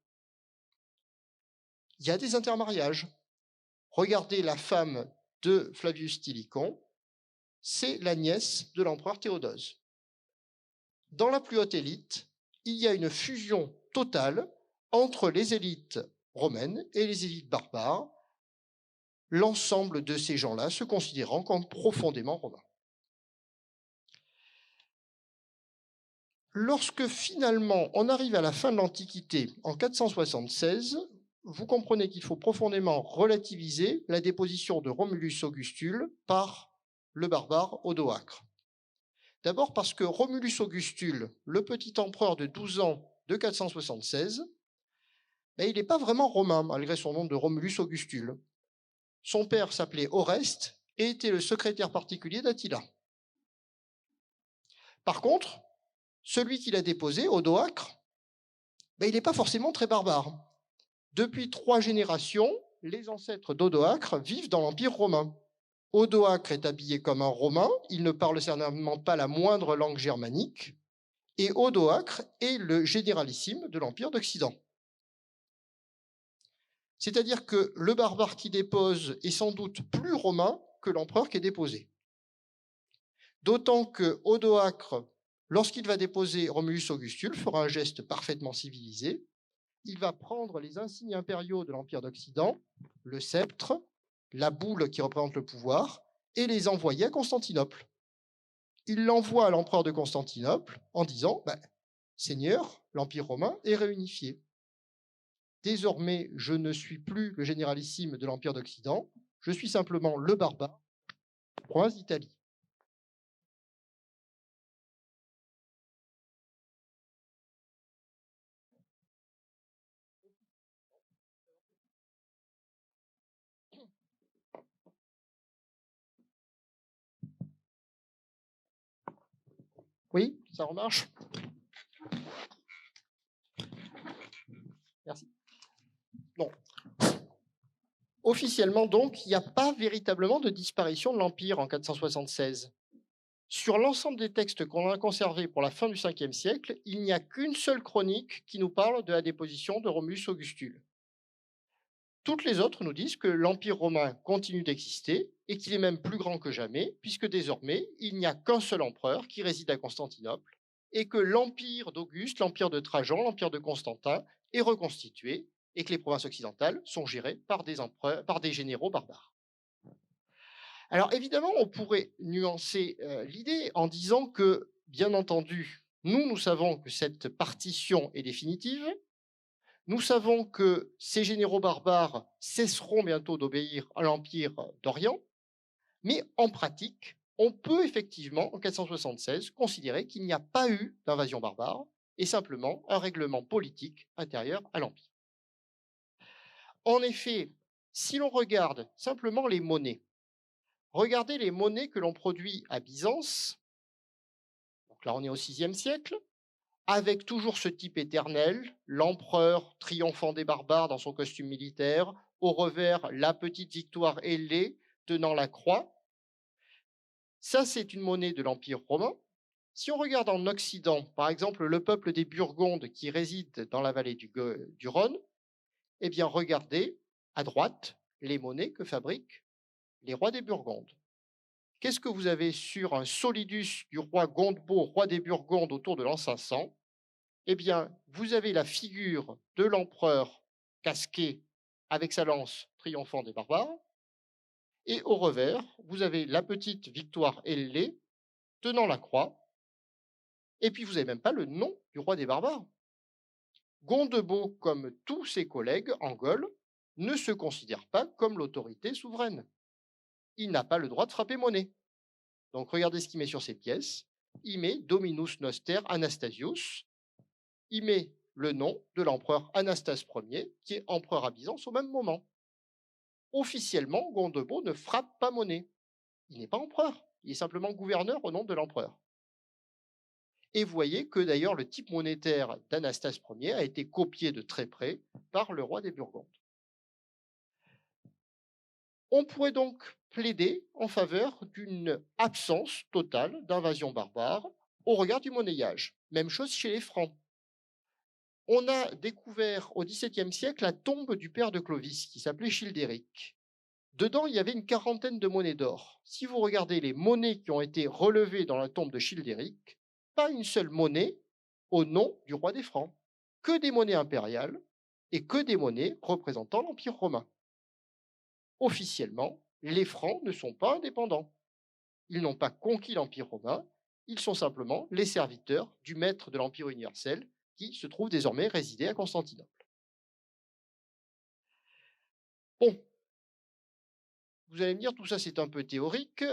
Speaker 1: Il y a des intermariages. Regardez la femme de Flavius Stilicon, c'est la nièce de l'empereur Théodose. Dans la plus haute élite, il y a une fusion totale entre les élites romaines et les élites barbares, l'ensemble de ces gens-là se considérant comme profondément romains. Lorsque finalement on arrive à la fin de l'Antiquité, en 476, vous comprenez qu'il faut profondément relativiser la déposition de Romulus Augustule par le barbare Odoacre. D'abord parce que Romulus Augustule, le petit empereur de 12 ans de 476, il n'est pas vraiment romain, malgré son nom de Romulus Augustule. Son père s'appelait Oreste et était le secrétaire particulier d'Attila. Par contre, celui qui l'a déposé, Odoacre, il n'est pas forcément très barbare. Depuis 3 générations, les ancêtres d'Odoacre vivent dans l'Empire romain. Odoacre est habillé comme un Romain, il ne parle certainement pas la moindre langue germanique, et Odoacre est le généralissime de l'Empire d'Occident. C'est-à-dire que le barbare qui dépose est sans doute plus romain que l'empereur qui est déposé. D'autant que Odoacre, lorsqu'il va déposer Romulus Augustule, fera un geste parfaitement civilisé. Il va prendre les insignes impériaux de l'Empire d'Occident, le sceptre, la boule qui représente le pouvoir, et les envoyer à Constantinople. Il l'envoie à l'empereur de Constantinople en disant « Seigneur, l'Empire romain est réunifié. Désormais, je ne suis plus le généralissime de l'Empire d'Occident, je suis simplement le barbare de la province d'Italie. » Oui, ça remarche? Merci. Bon. Officiellement, donc, il n'y a pas véritablement de disparition de l'Empire en 476. Sur l'ensemble des textes qu'on a conservés pour la fin du 5e siècle, il n'y a qu'une seule chronique qui nous parle de la déposition de Romulus Augustule. Toutes les autres nous disent que l'Empire romain continue d'exister et qu'il est même plus grand que jamais, puisque désormais, il n'y a qu'un seul empereur qui réside à Constantinople et que l'Empire d'Auguste, l'Empire de Trajan, l'Empire de Constantin est reconstitué et que les provinces occidentales sont gérées par des généraux barbares. Alors évidemment, on pourrait nuancer l'idée en disant que, bien entendu, nous savons que cette partition est définitive. Nous savons que ces généraux barbares cesseront bientôt d'obéir à l'Empire d'Orient, mais en pratique, on peut effectivement, en 476, considérer qu'il n'y a pas eu d'invasion barbare et simplement un règlement politique intérieur à l'Empire. En effet, si l'on regarde simplement les monnaies, regardez les monnaies que l'on produit à Byzance, donc là on est au VIe siècle, avec toujours ce type éternel, l'empereur triomphant des barbares dans son costume militaire, au revers la petite victoire ailée tenant la croix. Ça, c'est une monnaie de l'Empire romain. Si on regarde en Occident, par exemple, le peuple des Burgondes qui réside dans la vallée du Rhône, eh bien, regardez à droite les monnaies que fabriquent les rois des Burgondes. Qu'est-ce que vous avez sur un solidus du roi Gondebaud, roi des Burgondes, autour de l'an 500? Eh bien, vous avez la figure de l'empereur casqué avec sa lance triomphant des barbares, et au revers, vous avez la petite victoire ailée tenant la croix, et puis vous n'avez même pas le nom du roi des barbares. Gondebaud, comme tous ses collègues en Gaule, ne se considère pas comme l'autorité souveraine. Il n'a pas le droit de frapper monnaie. Donc regardez ce qu'il met sur ses pièces. Il met Dominus Noster Anastasius. Il met le nom de l'empereur Anastase Ier, qui est empereur à Byzance au même moment. Officiellement, Gondebaud ne frappe pas monnaie. Il n'est pas empereur, il est simplement gouverneur au nom de l'empereur. Et vous voyez que d'ailleurs le type monétaire d'Anastase Ier a été copié de très près par le roi des Burgondes. On pourrait donc plaider en faveur d'une absence totale d'invasion barbare au regard du monnayage. Même chose chez les Francs. On a découvert au XVIIe siècle la tombe du père de Clovis, qui s'appelait Childéric. Dedans, il y avait une quarantaine de monnaies d'or. Si vous regardez les monnaies qui ont été relevées dans la tombe de Childéric, pas une seule monnaie au nom du roi des Francs, que des monnaies impériales et que des monnaies représentant l'Empire romain. Officiellement, les Francs ne sont pas indépendants. Ils n'ont pas conquis l'Empire romain, ils sont simplement les serviteurs du maître de l'Empire universel qui se trouve désormais résider à Constantinople. Bon, vous allez me dire, tout ça c'est un peu théorique.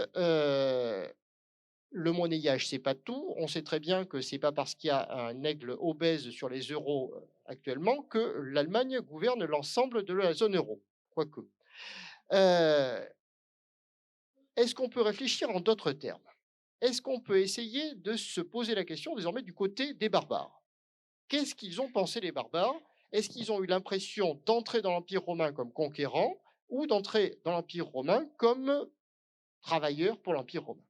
Speaker 1: Le monnayage, c'est pas tout. On sait très bien que c'est pas parce qu'il y a un aigle obèse sur les euros actuellement que l'Allemagne gouverne l'ensemble de la zone euro. Quoique. Est-ce qu'on peut réfléchir en d'autres termes? Est-ce qu'on peut essayer de se poser la question désormais du côté des barbares? Qu'est-ce qu'ils ont pensé les barbares? Est-ce qu'ils ont eu l'impression d'entrer dans l'Empire romain comme conquérants ou d'entrer dans l'Empire romain comme travailleurs pour l'Empire romain?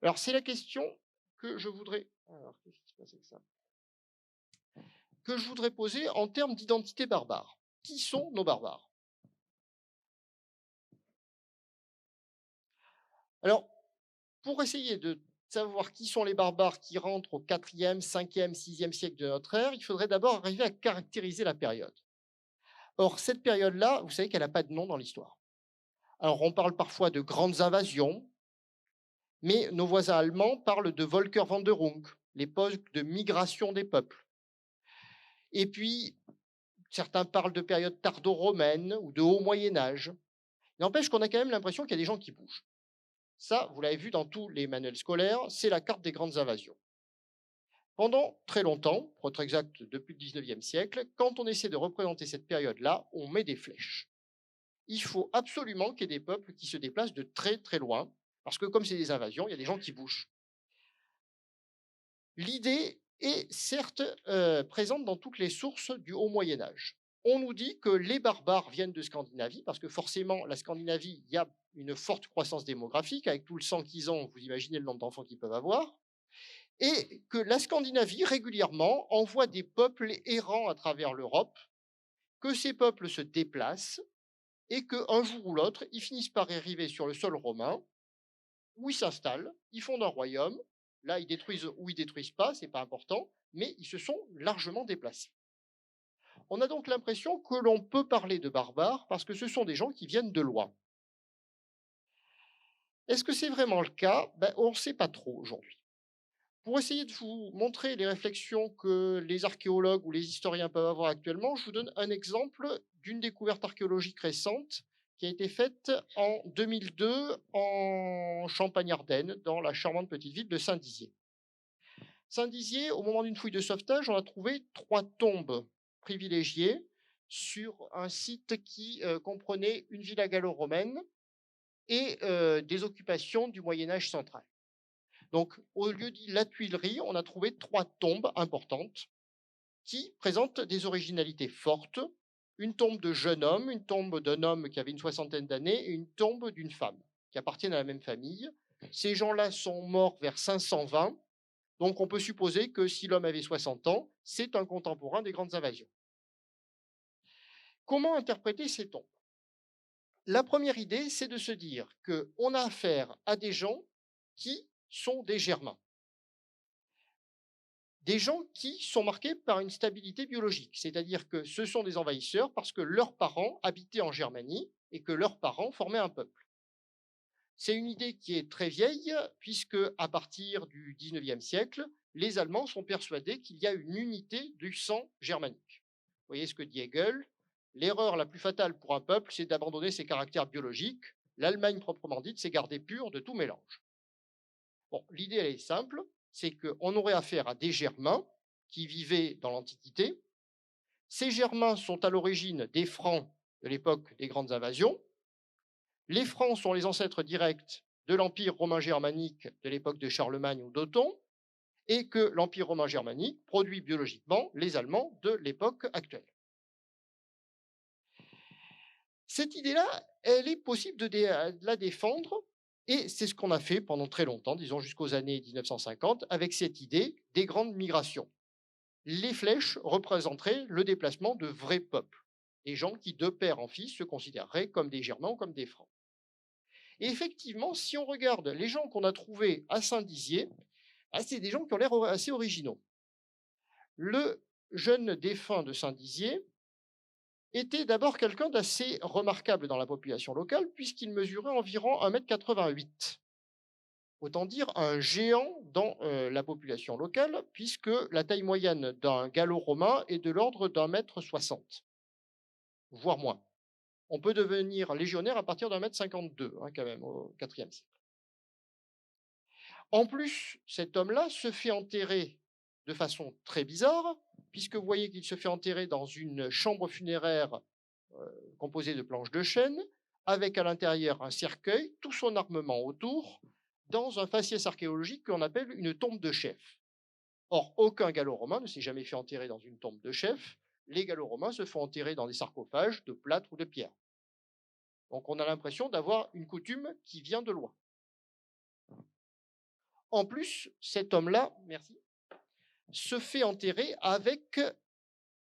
Speaker 1: Alors, c'est la question que je voudrais. Alors, qu'est-ce qui se passe avec ça? Que je voudrais poser en termes d'identité barbare. Qui sont nos barbares? Alors, pour essayer de savoir qui sont les barbares qui rentrent au 4e, 5e, 6e siècle de notre ère, il faudrait d'abord arriver à caractériser la période. Or, cette période-là, vous savez qu'elle n'a pas de nom dans l'histoire. Alors, on parle parfois de grandes invasions, mais nos voisins allemands parlent de Volkerwanderung, l'époque de migration des peuples. Et puis, certains parlent de période tardo-romaine ou de haut Moyen-Âge. Il n'empêche qu'on a quand même l'impression qu'il y a des gens qui bougent. Ça, vous l'avez vu dans tous les manuels scolaires, c'est la carte des grandes invasions. Pendant très longtemps, pour être exact depuis le 19e siècle, quand on essaie de représenter cette période-là, on met des flèches. Il faut absolument qu'il y ait des peuples qui se déplacent de très très loin, parce que comme c'est des invasions, il y a des gens qui bougent. L'idée est certes présente dans toutes les sources du Haut Moyen-Âge. On nous dit que les barbares viennent de Scandinavie, parce que forcément, la Scandinavie, il y a une forte croissance démographique, avec tout le sang qu'ils ont, vous imaginez le nombre d'enfants qu'ils peuvent avoir, et que la Scandinavie, régulièrement, envoie des peuples errants à travers l'Europe, que ces peuples se déplacent, et qu'un jour ou l'autre, ils finissent par arriver sur le sol romain, où ils s'installent, ils fondent un royaume, là, ils détruisent ou ils détruisent pas, c'est pas important, mais ils se sont largement déplacés. On a donc l'impression que l'on peut parler de barbares parce que ce sont des gens qui viennent de loin. Est-ce que c'est vraiment le cas? On ne sait pas trop aujourd'hui. Pour essayer de vous montrer les réflexions que les archéologues ou les historiens peuvent avoir actuellement, je vous donne un exemple d'une découverte archéologique récente qui a été faite en 2002 en Champagne-Ardenne, dans la charmante petite ville de Saint-Dizier. Saint-Dizier, au moment d'une fouille de sauvetage, on a trouvé 3 tombes privilégiées sur un site qui comprenait une villa gallo-romaine et des occupations du Moyen Âge central. Donc, au lieu de la Tuilerie, on a trouvé 3 tombes importantes qui présentent des originalités fortes. Une tombe de jeune homme, une tombe d'un homme qui avait une soixantaine d'années et une tombe d'une femme qui appartiennent à la même famille. Ces gens-là sont morts vers 520, donc on peut supposer que si l'homme avait 60 ans, c'est un contemporain des grandes invasions. Comment interpréter ces tombes? La première idée, c'est de se dire qu'on a affaire à des gens qui sont des Germains. Des gens qui sont marqués par une stabilité biologique, c'est-à-dire que ce sont des envahisseurs parce que leurs parents habitaient en Germanie et que leurs parents formaient un peuple. C'est une idée qui est très vieille, puisque à partir du XIXe siècle, les Allemands sont persuadés qu'il y a une unité du sang germanique. Vous voyez ce que dit Hegel: l'erreur la plus fatale pour un peuple, c'est d'abandonner ses caractères biologiques. L'Allemagne proprement dite, c'est garder pure de tout mélange. Bon, l'idée, elle est simple, c'est qu'on aurait affaire à des Germains qui vivaient dans l'Antiquité. Ces Germains sont à l'origine des Francs de l'époque des grandes invasions. Les Francs sont les ancêtres directs de l'Empire romain germanique de l'époque de Charlemagne ou d'Othon, et que l'Empire romain germanique produit biologiquement les Allemands de l'époque actuelle. Cette idée-là, elle est possible de la défendre, et c'est ce qu'on a fait pendant très longtemps, disons jusqu'aux années 1950, avec cette idée des grandes migrations. Les flèches représenteraient le déplacement de vrais peuples, des gens qui, de père en fils, se considéreraient comme des Germains ou comme des Francs. Et effectivement, si on regarde les gens qu'on a trouvés à Saint-Dizier, c'est des gens qui ont l'air assez originaux. Le jeune défunt de Saint-Dizier était d'abord quelqu'un d'assez remarquable dans la population locale, puisqu'il mesurait environ 1,88 m. Autant dire un géant dans la population locale, puisque la taille moyenne d'un gallo-romain est de l'ordre d'1,60 m, voire moins. On peut devenir légionnaire à partir d'1,52 m, quand même, au IVe siècle. En plus, cet homme-là se fait enterrer de façon très bizarre, puisque vous voyez qu'il se fait enterrer dans une chambre funéraire composée de planches de chêne, avec à l'intérieur un cercueil, tout son armement autour, dans un faciès archéologique qu'on appelle une tombe de chef. Or, aucun gallo-romain ne s'est jamais fait enterrer dans une tombe de chef. Les gallo-romains se font enterrer dans des sarcophages de plâtre ou de pierre. Donc on a l'impression d'avoir une coutume qui vient de loin. En plus, cet homme-là, se fait enterrer avec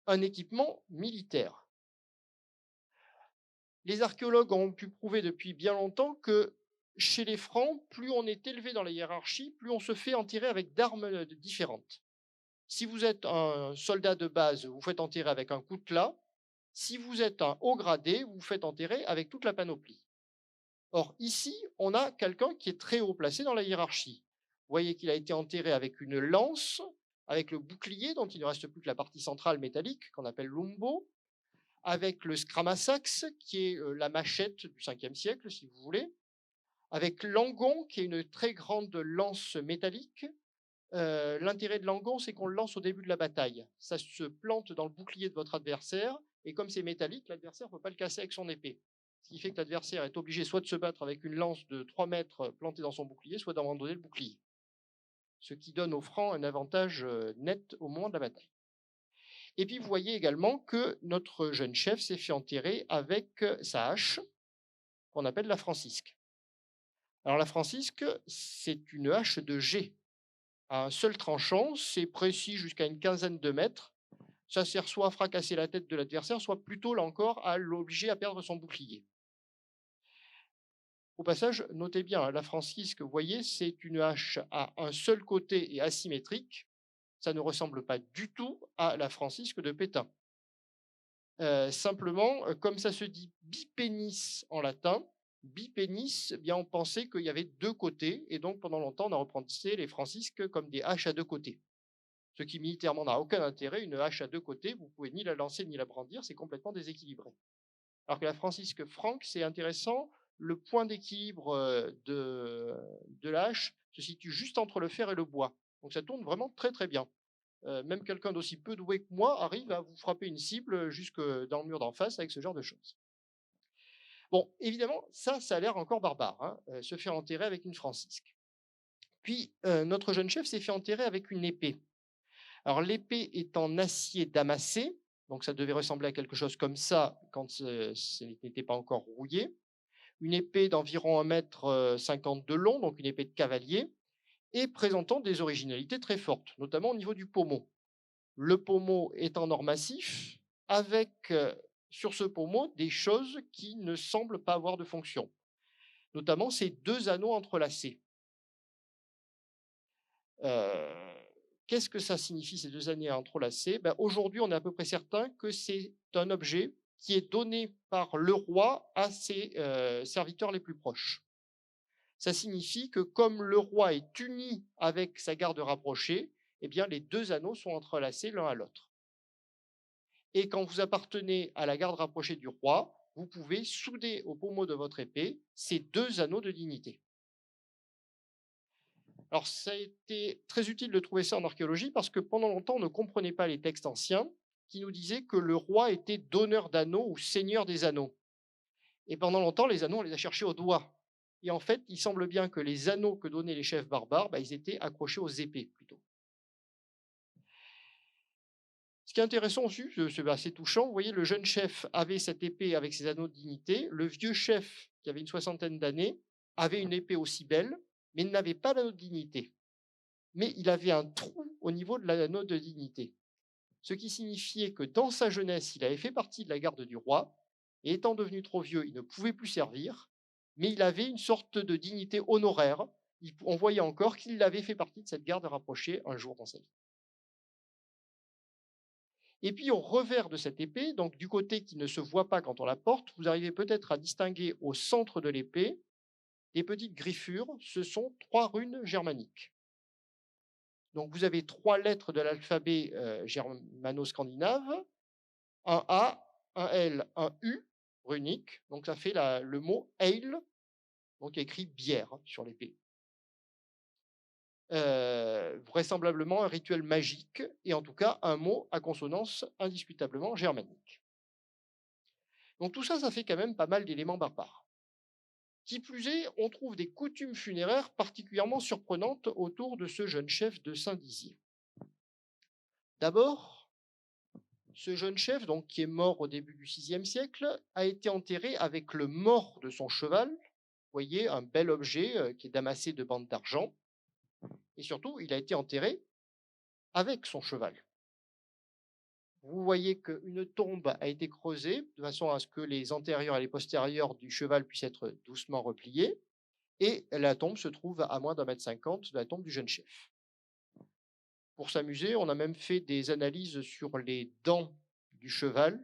Speaker 1: un équipement militaire. Les archéologues ont pu prouver depuis bien longtemps que chez les Francs, plus on est élevé dans la hiérarchie, plus on se fait enterrer avec d'armes différentes. Si vous êtes un soldat de base, vous faites enterrer avec un coutelas. Si vous êtes un haut gradé, vous faites enterrer avec toute la panoplie. Or, ici, on a quelqu'un qui est très haut placé dans la hiérarchie. Vous voyez qu'il a été enterré avec une lance, avec le bouclier, dont il ne reste plus que la partie centrale métallique, qu'on appelle l'umbo, avec le scramasax, qui est la machette du 5e siècle, si vous voulez, avec l'angon, qui est une très grande lance métallique. L'intérêt de l'angon, c'est qu'on le lance au début de la bataille. Ça se plante dans le bouclier de votre adversaire, et comme c'est métallique, l'adversaire ne peut pas le casser avec son épée. Ce qui fait que l'adversaire est obligé soit de se battre avec une lance de 3 mètres plantée dans son bouclier, soit d'abandonner le bouclier. Ce qui donne aux Francs un avantage net au moment de la bataille. Et puis, vous voyez également que notre jeune chef s'est fait enterrer avec sa hache, qu'on appelle la francisque. Alors, la francisque, c'est une hache de jet. À un seul tranchant, c'est précis jusqu'à une quinzaine de mètres. Ça sert soit à fracasser la tête de l'adversaire, soit plutôt, là encore, à l'obliger à perdre son bouclier. Au passage, notez bien, la francisque, vous voyez, c'est une hache à un seul côté et asymétrique. Ça ne ressemble pas du tout à la francisque de Pétain. Simplement, comme ça se dit bipénis en latin, bipénis, eh bien on pensait qu'il y avait 2 côtés, et donc pendant longtemps on a représenté les francisques comme des haches à 2 côtés. Ce qui militairement n'a aucun intérêt. Une hache à 2 côtés, vous pouvez ni la lancer ni la brandir, c'est complètement déséquilibré. Alors que la Francisque Franck, c'est intéressant, le point d'équilibre de la hache se situe juste entre le fer et le bois. Donc ça tourne vraiment très très bien. Même quelqu'un d'aussi peu doué que moi arrive à vous frapper une cible jusque dans le mur d'en face avec ce genre de choses. Bon, évidemment, ça a l'air encore barbare, hein, se faire enterrer avec une francisque. Puis, notre jeune chef s'est fait enterrer avec une épée. Alors l'épée est en acier damassé, donc ça devait ressembler à quelque chose comme ça quand ce n'était pas encore rouillé. Une épée d'environ 1,50 m de long, donc une épée de cavalier, et présentant des originalités très fortes, notamment au niveau du pommeau. Le pommeau est en or massif, avec sur ce pommeau des choses qui ne semblent pas avoir de fonction, notamment ces deux anneaux entrelacés. Euh, Qu'est-ce que ça signifie, ces deux anneaux entrelacés? Ben, aujourd'hui, on est à peu près certain que c'est un objet qui est donné par le roi à ses serviteurs les plus proches. Ça signifie que comme le roi est uni avec sa garde rapprochée, eh bien, les deux anneaux sont entrelacés l'un à l'autre. Et quand vous appartenez à la garde rapprochée du roi, vous pouvez souder au pommeau de votre épée ces deux anneaux de dignité. Alors, ça a été très utile de trouver ça en archéologie parce que pendant longtemps, on ne comprenait pas les textes anciens qui nous disaient que le roi était donneur d'anneaux ou seigneur des anneaux. Et pendant longtemps, les anneaux, on les a cherchés au doigt. Et en fait, il semble bien que les anneaux que donnaient les chefs barbares, ils étaient accrochés aux épées plutôt. Ce qui est intéressant aussi, c'est assez touchant, vous voyez, le jeune chef avait cette épée avec ses anneaux de dignité, le vieux chef, qui avait une soixantaine d'années, avait une épée aussi belle, mais il n'avait pas l'anneau de dignité. Mais il avait un trou au niveau de l'anneau de dignité. Ce qui signifiait que dans sa jeunesse, il avait fait partie de la garde du roi, et étant devenu trop vieux, il ne pouvait plus servir, mais il avait une sorte de dignité honoraire. On voyait encore qu'il avait fait partie de cette garde rapprochée un jour dans sa vie. Et puis au revers de cette épée, donc du côté qui ne se voit pas quand on la porte, vous arrivez peut-être à distinguer au centre de l'épée des petites griffures. Ce sont 3 runes germaniques. Donc vous avez 3 lettres de l'alphabet germano-scandinave, un A, un L, un U runique. Donc ça fait le mot ale, donc écrit bière sur l'épée. Vraisemblablement un rituel magique et en tout cas un mot à consonance indiscutablement germanique. Donc tout ça, ça fait quand même pas mal d'éléments barbares. Qui plus est, on trouve des coutumes funéraires particulièrement surprenantes autour de ce jeune chef de Saint-Dizier. D'abord, ce jeune chef, donc, qui est mort au début du VIe siècle, a été enterré avec le mors de son cheval. Vous voyez, un bel objet qui est damassé de bandes d'argent. Et surtout, il a été enterré avec son cheval. Vous voyez qu'une tombe a été creusée de façon à ce que les antérieurs et les postérieurs du cheval puissent être doucement repliés. Et la tombe se trouve à moins d'1,50 m de la tombe du jeune chef. Pour s'amuser, on a même fait des analyses sur les dents du cheval,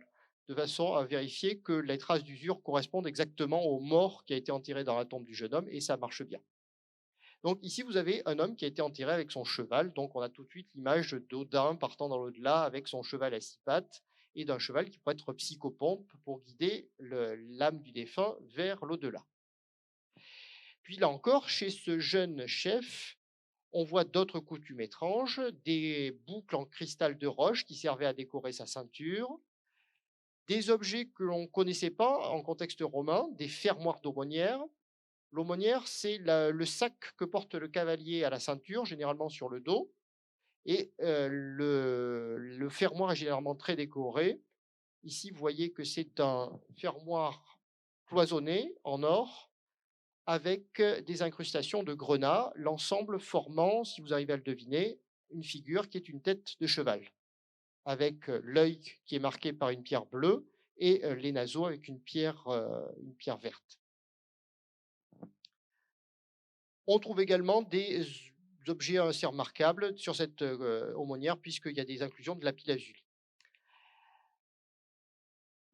Speaker 1: de façon à vérifier que les traces d'usure correspondent exactement au mort qui a été enterré dans la tombe du jeune homme, et ça marche bien. Donc ici, vous avez un homme qui a été enterré avec son cheval, donc on a tout de suite l'image d'Odin partant dans l'au-delà avec son cheval à 6 pattes, et d'un cheval qui pourrait être psychopompe pour guider l'âme du défunt vers l'au-delà. Puis là encore, chez ce jeune chef, on voit d'autres coutumes étranges, des boucles en cristal de roche qui servaient à décorer sa ceinture, des objets que l'on ne connaissait pas en contexte romain, des fermoirs d'aumônière. L'aumônière, c'est le sac que porte le cavalier à la ceinture, généralement sur le dos, et le fermoir est généralement très décoré. Ici, vous voyez que c'est un fermoir cloisonné en or, avec des incrustations de grenats, l'ensemble formant, si vous arrivez à le deviner, une figure qui est une tête de cheval, avec l'œil qui est marqué par une pierre bleue et les naseaux avec une pierre verte. On trouve également des objets assez remarquables sur cette aumônière, puisqu'il y a des inclusions de lapis-lazuli.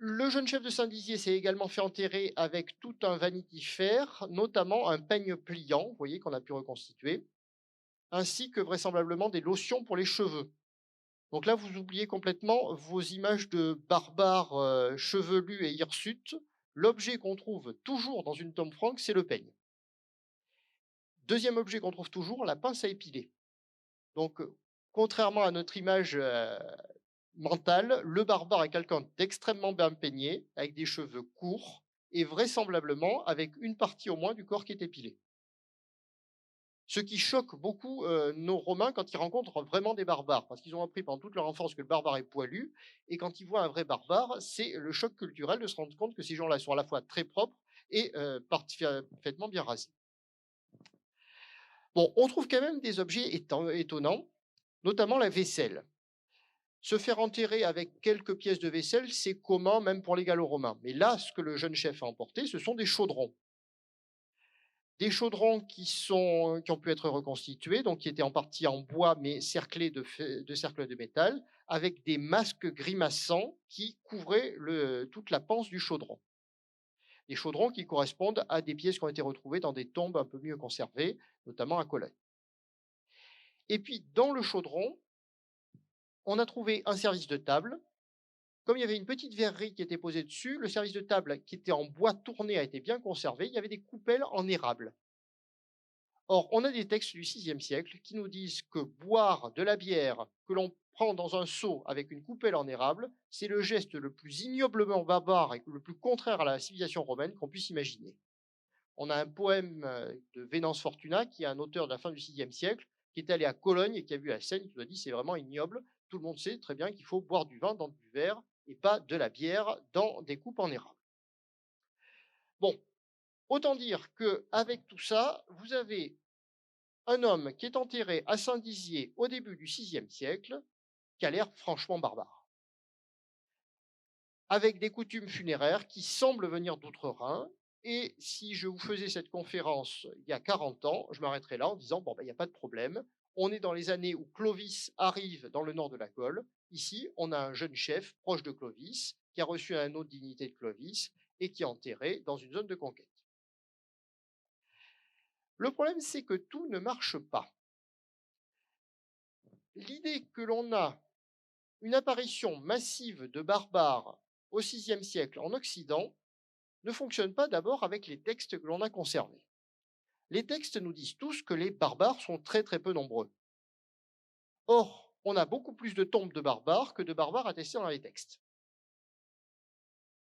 Speaker 1: Le jeune chef de Saint-Dizier s'est également fait enterrer avec tout un vanity-fair, notamment un peigne pliant, vous voyez, qu'on a pu reconstituer, ainsi que vraisemblablement des lotions pour les cheveux. Donc là, vous oubliez complètement vos images de barbares chevelus et hirsutes. L'objet qu'on trouve toujours dans une tombe franque, c'est le peigne. Deuxième objet qu'on trouve toujours, la pince à épiler. Donc, contrairement à notre image mentale, le barbare est quelqu'un d'extrêmement bien peigné, avec des cheveux courts, et vraisemblablement avec une partie au moins du corps qui est épilée. Ce qui choque beaucoup nos Romains quand ils rencontrent vraiment des barbares, parce qu'ils ont appris pendant toute leur enfance que le barbare est poilu, et quand ils voient un vrai barbare, c'est le choc culturel de se rendre compte que ces gens-là sont à la fois très propres et parfaitement bien rasés. Bon, on trouve quand même des objets étonnants, notamment la vaisselle. Se faire enterrer avec quelques pièces de vaisselle, c'est commun même pour les Gallo-Romains. Mais là, ce que le jeune chef a emporté, ce sont des chaudrons. Des chaudrons qui ont pu être reconstitués, donc qui étaient en partie en bois, mais cerclés de cercles de métal, avec des masques grimaçants qui couvraient toute la panse du chaudron. Des chaudrons qui correspondent à des pièces qui ont été retrouvées dans des tombes un peu mieux conservées, notamment à Cologne. Et puis, dans le chaudron, on a trouvé un service de table. Comme il y avait une petite verrerie qui était posée dessus, le service de table qui était en bois tourné a été bien conservé. Il y avait des coupelles en érable. Or, on a des textes du VIe siècle qui nous disent que boire de la bière que l'on prend dans un seau avec une coupelle en érable, c'est le geste le plus ignoblement barbare et le plus contraire à la civilisation romaine qu'on puisse imaginer. On a un poème de Venance Fortuna, qui est un auteur de la fin du VIe siècle, qui est allé à Cologne et qui a vu la scène, qui nous a dit c'est vraiment ignoble. Tout le monde sait très bien qu'il faut boire du vin dans du verre et pas de la bière dans des coupes en érable. Bon, autant dire qu'avec tout ça, vous avez un homme qui est enterré à Saint-Dizier au début du VIe siècle, qui a l'air franchement barbare, avec des coutumes funéraires qui semblent venir d'outre-Rhin. Et si je vous faisais cette conférence il y a 40 ans, je m'arrêterais là en disant, bon, ben, il n'y a pas de problème. On est dans les années où Clovis arrive dans le nord de la Gaule. Ici, on a un jeune chef proche de Clovis, qui a reçu un autre dignité de Clovis et qui est enterré dans une zone de conquête. Le problème, c'est que tout ne marche pas. L'idée que l'on a une apparition massive de barbares au VIe siècle en Occident ne fonctionne pas d'abord avec les textes que l'on a conservés. Les textes nous disent tous que les barbares sont très très peu nombreux. Or, on a beaucoup plus de tombes de barbares que de barbares attestés dans les textes.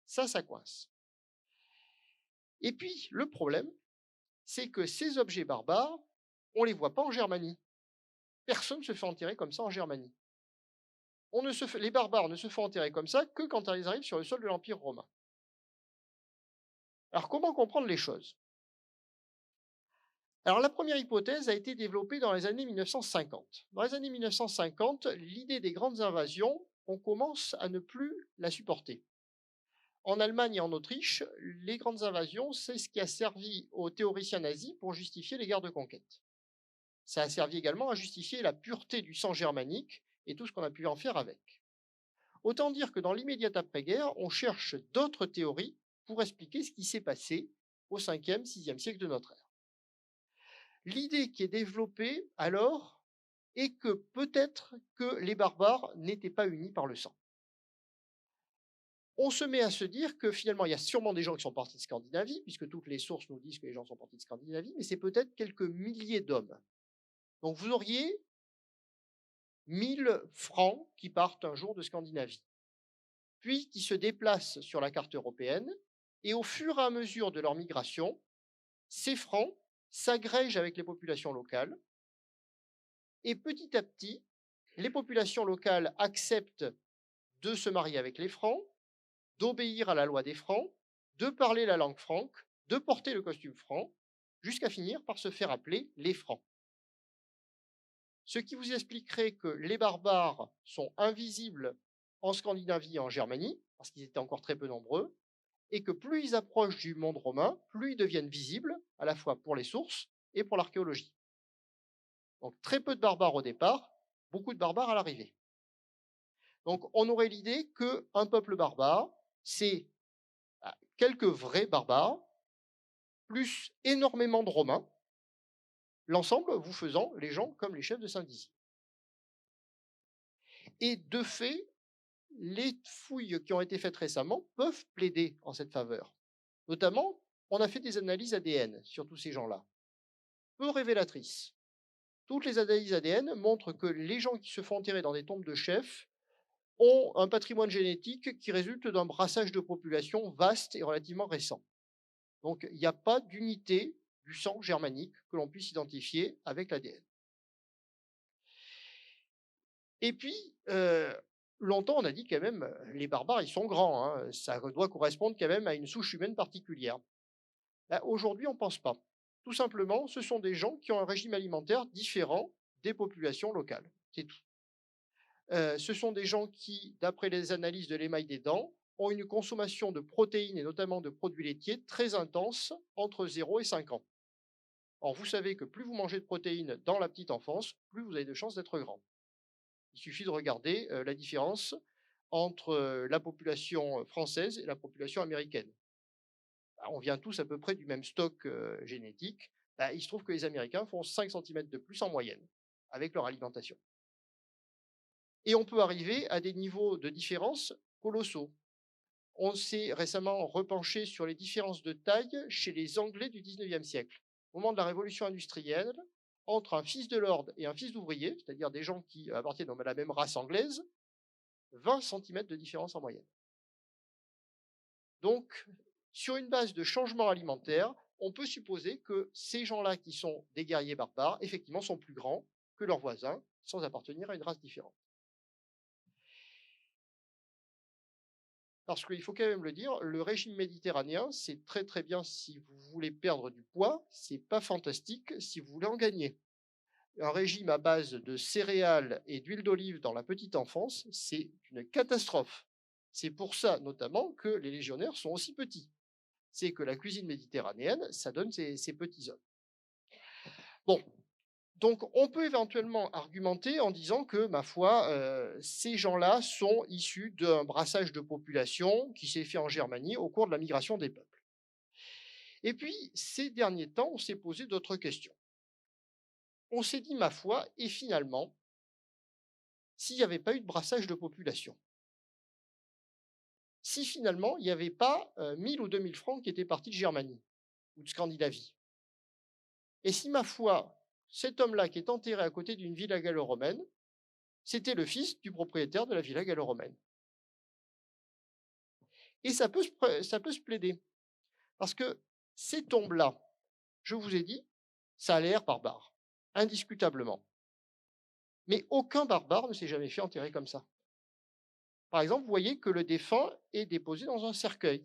Speaker 1: Ça coince. Et puis, le problème, c'est que ces objets barbares, on ne les voit pas en Germanie. Personne ne se fait enterrer comme ça en Germanie. Les barbares ne se font enterrer comme ça que quand ils arrivent sur le sol de l'Empire romain. Alors, comment comprendre les choses? Alors, la première hypothèse a été développée dans les années 1950. Dans les années 1950, l'idée des grandes invasions, on commence à ne plus la supporter. En Allemagne et en Autriche, les grandes invasions, c'est ce qui a servi aux théoriciens nazis pour justifier les guerres de conquête. Ça a servi également à justifier la pureté du sang germanique et tout ce qu'on a pu en faire avec. Autant dire que dans l'immédiat après-guerre, on cherche d'autres théories pour expliquer ce qui s'est passé au 5e, 6e siècle de notre ère. L'idée qui est développée alors est que peut-être que les barbares n'étaient pas unis par le sang. On se met à se dire que finalement, il y a sûrement des gens qui sont partis de Scandinavie, puisque toutes les sources nous disent que les gens sont partis de Scandinavie, mais c'est peut-être quelques milliers d'hommes. Donc vous auriez 1000 Francs qui partent un jour de Scandinavie, puis qui se déplacent sur la carte européenne, et au fur et à mesure de leur migration, ces Francs s'agrègent avec les populations locales, et petit à petit, les populations locales acceptent de se marier avec les Francs, d'obéir à la loi des Francs, de parler la langue franque, de porter le costume franc, jusqu'à finir par se faire appeler les Francs. Ce qui vous expliquerait que les barbares sont invisibles en Scandinavie et en Germanie, parce qu'ils étaient encore très peu nombreux, et que plus ils approchent du monde romain, plus ils deviennent visibles, à la fois pour les sources et pour l'archéologie. Donc très peu de barbares au départ, beaucoup de barbares à l'arrivée. Donc on aurait l'idée qu'un peuple barbare, c'est quelques vrais barbares, plus énormément de Romains, l'ensemble vous faisant les gens comme les chefs de Saint-Dizier. Et de fait, les fouilles qui ont été faites récemment peuvent plaider en cette faveur. Notamment, on a fait des analyses ADN sur tous ces gens-là, peu révélatrices. Toutes les analyses ADN montrent que les gens qui se font enterrer dans des tombes de chefs ont un patrimoine génétique qui résulte d'un brassage de population vaste et relativement récent. Donc, il n'y a pas d'unité du sang germanique que l'on puisse identifier avec l'ADN. Et puis, longtemps, on a dit quand même, les barbares, ils sont grands, hein, ça doit correspondre quand même à une souche humaine particulière. Bah, aujourd'hui, on ne pense pas. Tout simplement, ce sont des gens qui ont un régime alimentaire différent des populations locales. C'est tout. Ce sont des gens qui, d'après les analyses de l'émail des dents, ont une consommation de protéines et notamment de produits laitiers très intense entre 0 et 5 ans. Or, vous savez que plus vous mangez de protéines dans la petite enfance, plus vous avez de chances d'être grand. Il suffit de regarder la différence entre la population française et la population américaine. Bah, on vient tous à peu près du même stock génétique. Bah, il se trouve que les Américains font 5 centimètres de plus en moyenne avec leur alimentation. Et on peut arriver à des niveaux de différence colossaux. On s'est récemment repenché sur les différences de taille chez les Anglais du 19e siècle. Au moment de la révolution industrielle, entre un fils de lord et un fils d'ouvrier, c'est-à-dire des gens qui appartiennent à la même race anglaise, 20 centimètres de différence en moyenne. Donc, sur une base de changement alimentaire, on peut supposer que ces gens-là qui sont des guerriers barbares, effectivement, sont plus grands que leurs voisins, sans appartenir à une race différente. Parce qu'il faut quand même le dire, le régime méditerranéen, c'est très très bien si vous voulez perdre du poids, c'est pas fantastique si vous voulez en gagner. Un régime à base de céréales et d'huile d'olive dans la petite enfance, c'est une catastrophe. C'est pour ça notamment que les légionnaires sont aussi petits. C'est que la cuisine méditerranéenne, ça donne ces petits hommes. Bon, donc on peut éventuellement argumenter en disant que, ma foi, ces gens-là sont issus d'un brassage de population qui s'est fait en Germanie au cours de la migration des peuples. Et puis, ces derniers temps, on s'est posé d'autres questions. On s'est dit, ma foi, et finalement, s'il n'y avait pas eu de brassage de population, si finalement il n'y avait pas 1000 ou 2000 francs qui étaient partis de Germanie ou de Scandinavie, et si, ma foi, cet homme-là qui est enterré à côté d'une villa gallo-romaine, c'était le fils du propriétaire de la villa gallo-romaine. Et ça peut se plaider. Parce que ces tombes-là, je vous ai dit, ça a l'air barbare, indiscutablement. Mais aucun barbare ne s'est jamais fait enterrer comme ça. Par exemple, vous voyez que le défunt est déposé dans un cercueil.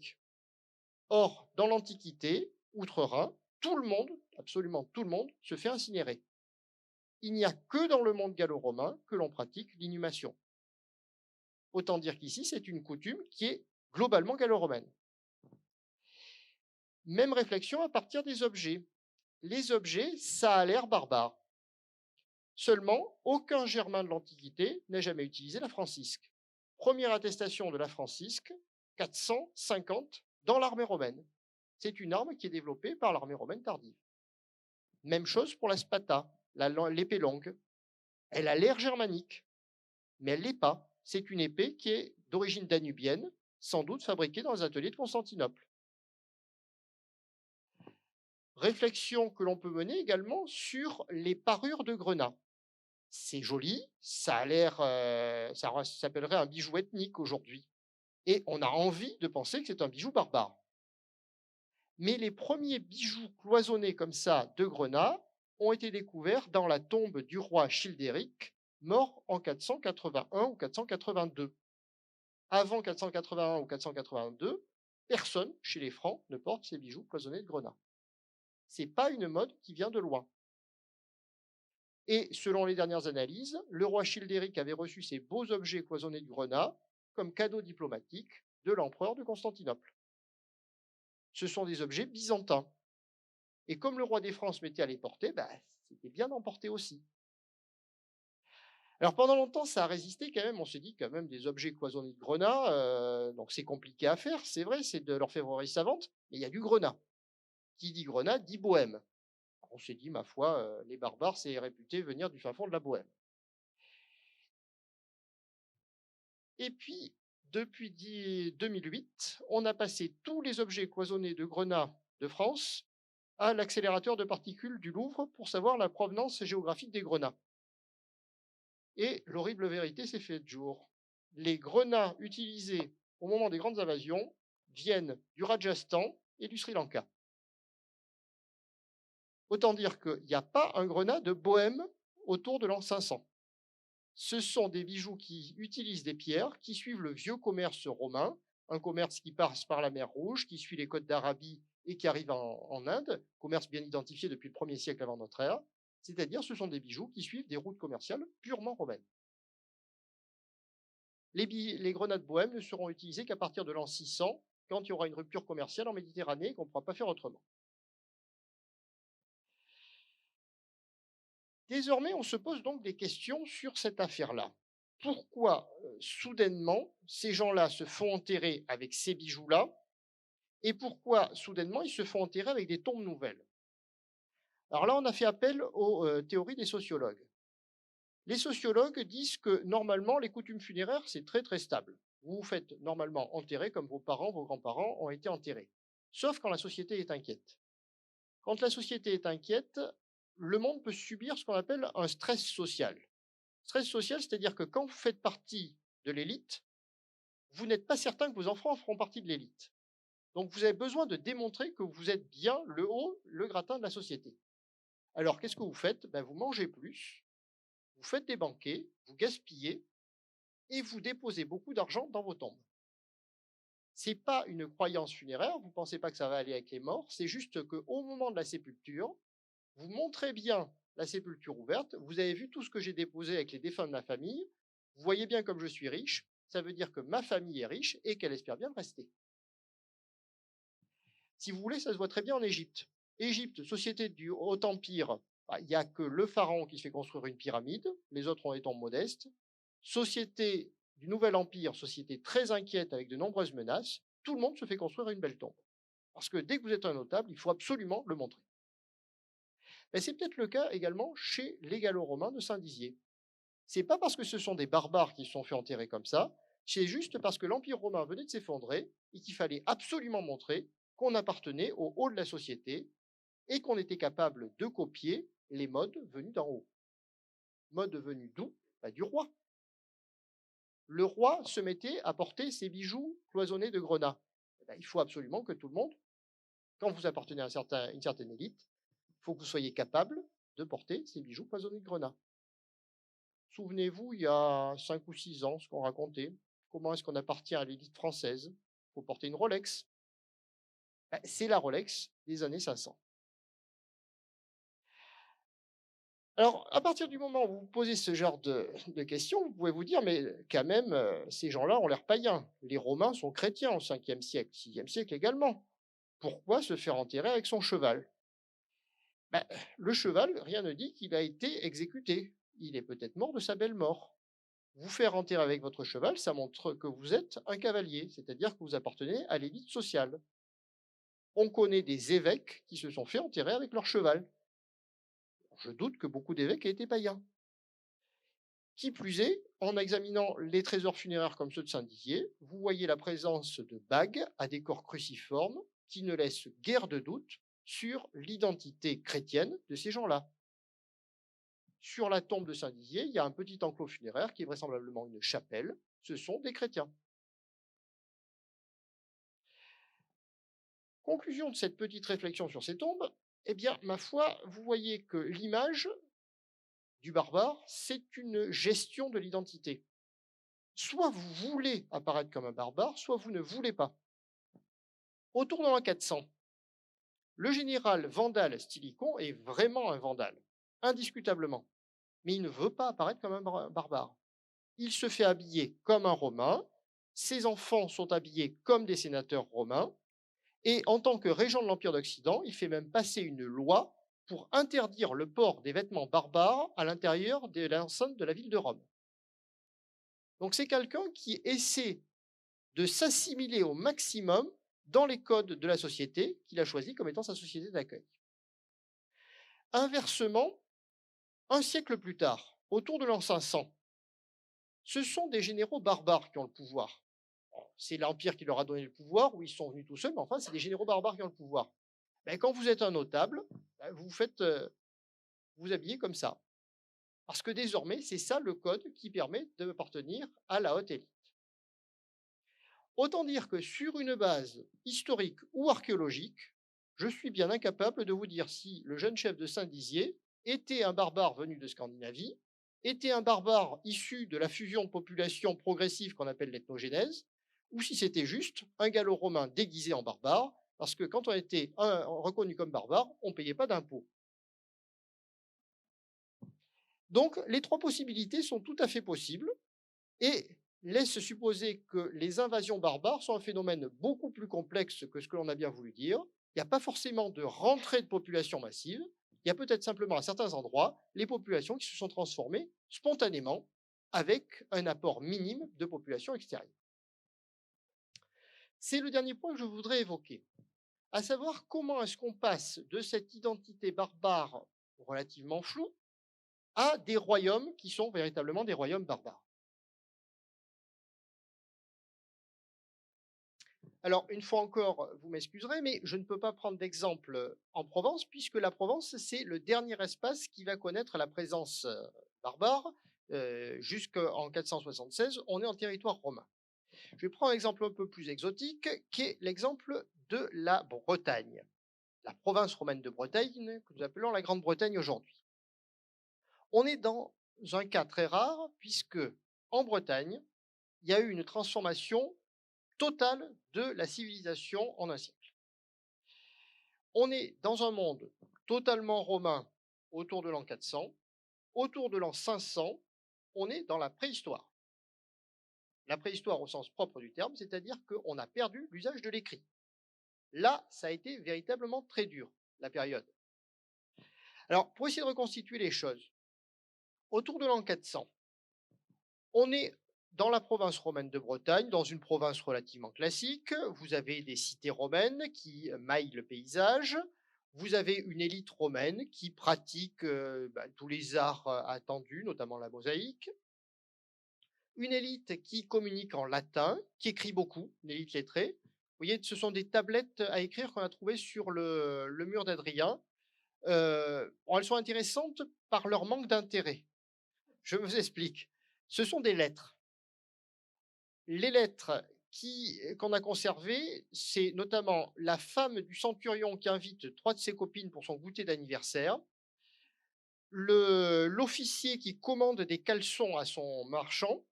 Speaker 1: Or, dans l'Antiquité, outre-Rhin, tout le monde, absolument tout le monde, se fait incinérer. Il n'y a que dans le monde gallo-romain que l'on pratique l'inhumation. Autant dire qu'ici, c'est une coutume qui est globalement gallo-romaine. Même réflexion à partir des objets. Les objets, ça a l'air barbare. Seulement, aucun Germain de l'Antiquité n'a jamais utilisé la francisque. Première attestation de la francisque, 450, dans l'armée romaine. C'est une arme qui est développée par l'armée romaine tardive. Même chose pour la spata, l'épée longue. Elle a l'air germanique, mais elle ne l'est pas. C'est une épée qui est d'origine danubienne, sans doute fabriquée dans les ateliers de Constantinople. Réflexion que l'on peut mener également sur les parures de grenat. C'est joli, ça a l'air, ça s'appellerait un bijou ethnique aujourd'hui. Et on a envie de penser que c'est un bijou barbare. Mais les premiers bijoux cloisonnés comme ça de grenat ont été découverts dans la tombe du roi Childéric, mort en 481 ou 482. Avant 481 ou 482, personne chez les Francs ne porte ces bijoux cloisonnés de grenat. Ce n'est pas une mode qui vient de loin. Et selon les dernières analyses, le roi Childéric avait reçu ces beaux objets cloisonnés du grenat comme cadeau diplomatique de l'empereur de Constantinople. Ce sont des objets byzantins. Et comme le roi des Francs mettait à les porter, c'était bien d'en porter aussi. Alors pendant longtemps, ça a résisté quand même. On s'est dit quand même des objets cloisonnés de grenat, donc c'est compliqué à faire, c'est vrai, c'est de l'orfèvrerie savante, mais il y a du grenat. Qui dit grenat dit bohème. On s'est dit, ma foi, les barbares, c'est réputé venir du fin fond de la Bohème. Et puis, depuis 2008, on a passé tous les objets cloisonnés de Grenat de France à l'accélérateur de particules du Louvre pour savoir la provenance géographique des grenats. Et l'horrible vérité s'est faite jour. Les grenats utilisés au moment des grandes invasions viennent du Rajasthan et du Sri Lanka. Autant dire qu'il n'y a pas un grenat de Bohême autour de l'an 500. Ce sont des bijoux qui utilisent des pierres, qui suivent le vieux commerce romain, un commerce qui passe par la mer Rouge, qui suit les côtes d'Arabie et qui arrive en Inde, commerce bien identifié depuis le 1er siècle avant notre ère. C'est-à-dire, ce sont des bijoux qui suivent des routes commerciales purement romaines. Les grenats de Bohême ne seront utilisés qu'à partir de l'an 600, quand il y aura une rupture commerciale en Méditerranée et qu'on ne pourra pas faire autrement. Désormais, on se pose donc des questions sur cette affaire-là. Pourquoi, soudainement, ces gens-là se font enterrer avec ces bijoux-là et pourquoi, soudainement, ils se font enterrer avec des tombes nouvelles? Alors là, on a fait appel aux théories des sociologues. Les sociologues disent que, normalement, les coutumes funéraires, c'est très, très stable. Vous vous faites normalement enterrer comme vos parents, vos grands-parents ont été enterrés. Sauf quand la société est inquiète. Quand la société est inquiète, le monde peut subir ce qu'on appelle un stress social. Stress social, c'est-à-dire que quand vous faites partie de l'élite, vous n'êtes pas certain que vos enfants feront partie de l'élite. Donc vous avez besoin de démontrer que vous êtes bien le haut, le gratin de la société. Alors qu'est-ce que vous faites? Vous mangez plus, vous faites des banquets, vous gaspillez et vous déposez beaucoup d'argent dans vos tombes. Ce n'est pas une croyance funéraire, vous ne pensez pas que ça va aller avec les morts, c'est juste qu'au moment de la sépulture, vous montrez bien la sépulture ouverte, vous avez vu tout ce que j'ai déposé avec les défunts de ma famille, vous voyez bien comme je suis riche, ça veut dire que ma famille est riche et qu'elle espère bien le rester. Si vous voulez, ça se voit très bien en Égypte. Égypte, société du Haut Empire, il n'y a que le pharaon qui se fait construire une pyramide, les autres ont des tombes modestes. Société du Nouvel Empire, société très inquiète avec de nombreuses menaces, tout le monde se fait construire une belle tombe. Parce que dès que vous êtes un notable, il faut absolument le montrer. Mais c'est peut-être le cas également chez les Gallo-Romains de Saint-Dizier. C'est pas parce que ce sont des barbares qui se sont fait enterrer comme ça, c'est juste parce que l'Empire romain venait de s'effondrer et qu'il fallait absolument montrer qu'on appartenait au haut de la société et qu'on était capable de copier les modes venus d'en haut. Modes venus d'où? Du roi. Le roi se mettait à porter ses bijoux cloisonnés de grenat. Il faut absolument que tout le monde, quand vous appartenez à une certaine élite, il faut que vous soyez capable de porter ces bijoux cloisonnés de grenat. Souvenez-vous, il y a 5 ou 6 ans, ce qu'on racontait. Comment est-ce qu'on appartient à l'élite française? Il faut porter une Rolex. C'est la Rolex des années 500. Alors, à partir du moment où vous vous posez ce genre de questions, vous pouvez vous dire, mais quand même, ces gens-là ont l'air païens. Les Romains sont chrétiens au 5e siècle, 6e siècle également. Pourquoi se faire enterrer avec son cheval? Le cheval, rien ne dit qu'il a été exécuté. Il est peut-être mort de sa belle mort. Vous faire enterrer avec votre cheval, ça montre que vous êtes un cavalier, c'est-à-dire que vous appartenez à l'élite sociale. On connaît des évêques qui se sont fait enterrer avec leur cheval. Je doute que beaucoup d'évêques aient été païens. Qui plus est, en examinant les trésors funéraires comme ceux de Saint-Dizier, vous voyez la présence de bagues à décor cruciforme qui ne laissent guère de doute sur l'identité chrétienne de ces gens-là. Sur la tombe de Saint-Dizier, il y a un petit enclos funéraire qui est vraisemblablement une chapelle. Ce sont des chrétiens. Conclusion de cette petite réflexion sur ces tombes, ma foi, vous voyez que l'image du barbare, c'est une gestion de l'identité. Soit vous voulez apparaître comme un barbare, soit vous ne voulez pas. Autour de l'an 400, le général Vandale Stylicon est vraiment un vandale, indiscutablement. Mais il ne veut pas apparaître comme un barbare. Il se fait habiller comme un Romain, ses enfants sont habillés comme des sénateurs romains, et en tant que régent de l'Empire d'Occident, il fait même passer une loi pour interdire le port des vêtements barbares à l'intérieur de l'enceinte de la ville de Rome. Donc c'est quelqu'un qui essaie de s'assimiler au maximum dans les codes de la société qu'il a choisi comme étant sa société d'accueil. Inversement, un siècle plus tard, autour de l'an 500, ce sont des généraux barbares qui ont le pouvoir. C'est l'Empire qui leur a donné le pouvoir, ou ils sont venus tout seuls, mais enfin, c'est des généraux barbares qui ont le pouvoir. Ben, quand vous êtes un notable, ben, vous habillez comme ça. Parce que désormais, c'est ça le code qui permet d'appartenir à la haute élite. Autant dire que sur une base historique ou archéologique, je suis bien incapable de vous dire si le jeune chef de Saint-Dizier était un barbare venu de Scandinavie, était un barbare issu de la fusion de populations progressive qu'on appelle l'ethnogénèse, ou si c'était juste un gallo-romain déguisé en barbare, parce que quand on était reconnu comme barbare, on ne payait pas d'impôts. Donc les trois possibilités sont tout à fait possibles et laissent supposer que les invasions barbares sont un phénomène beaucoup plus complexe que ce que l'on a bien voulu dire. Il n'y a pas forcément de rentrée de population massive, il y a peut-être simplement à certains endroits les populations qui se sont transformées spontanément avec un apport minime de population extérieure. C'est le dernier point que je voudrais évoquer, à savoir comment est-ce qu'on passe de cette identité barbare relativement floue à des royaumes qui sont véritablement des royaumes barbares. Alors, une fois encore, vous m'excuserez, mais je ne peux pas prendre d'exemple en Provence, puisque la Provence, c'est le dernier espace qui va connaître la présence barbare. Jusqu'en 476, on est en territoire romain. Je vais prendre un exemple un peu plus exotique, qui est l'exemple de la Bretagne, la province romaine de Bretagne, que nous appelons la Grande-Bretagne aujourd'hui. On est dans un cas très rare, puisque en Bretagne, il y a eu une transformation totale de la civilisation en un siècle. On est dans un monde totalement romain autour de l'an 400, autour de l'an 500, on est dans la préhistoire. La préhistoire au sens propre du terme, c'est-à-dire qu'on a perdu l'usage de l'écrit. Là, ça a été véritablement très dur, la période. Alors, pour essayer de reconstituer les choses, autour de l'an 400, on est dans la province romaine de Bretagne, dans une province relativement classique. Vous avez des cités romaines qui maillent le paysage. Vous avez une élite romaine qui pratique tous les arts attendus, notamment la mosaïque. Une élite qui communique en latin, qui écrit beaucoup, une élite lettrée. Vous voyez, ce sont des tablettes à écrire qu'on a trouvées sur le mur d'Adrien. Elles sont intéressantes par leur manque d'intérêt. Je vous explique. Ce sont des lettres. Les lettres qu'on a conservées, c'est notamment la femme du centurion qui invite 3 de ses copines pour son goûter d'anniversaire, l'officier qui commande des caleçons à son marchand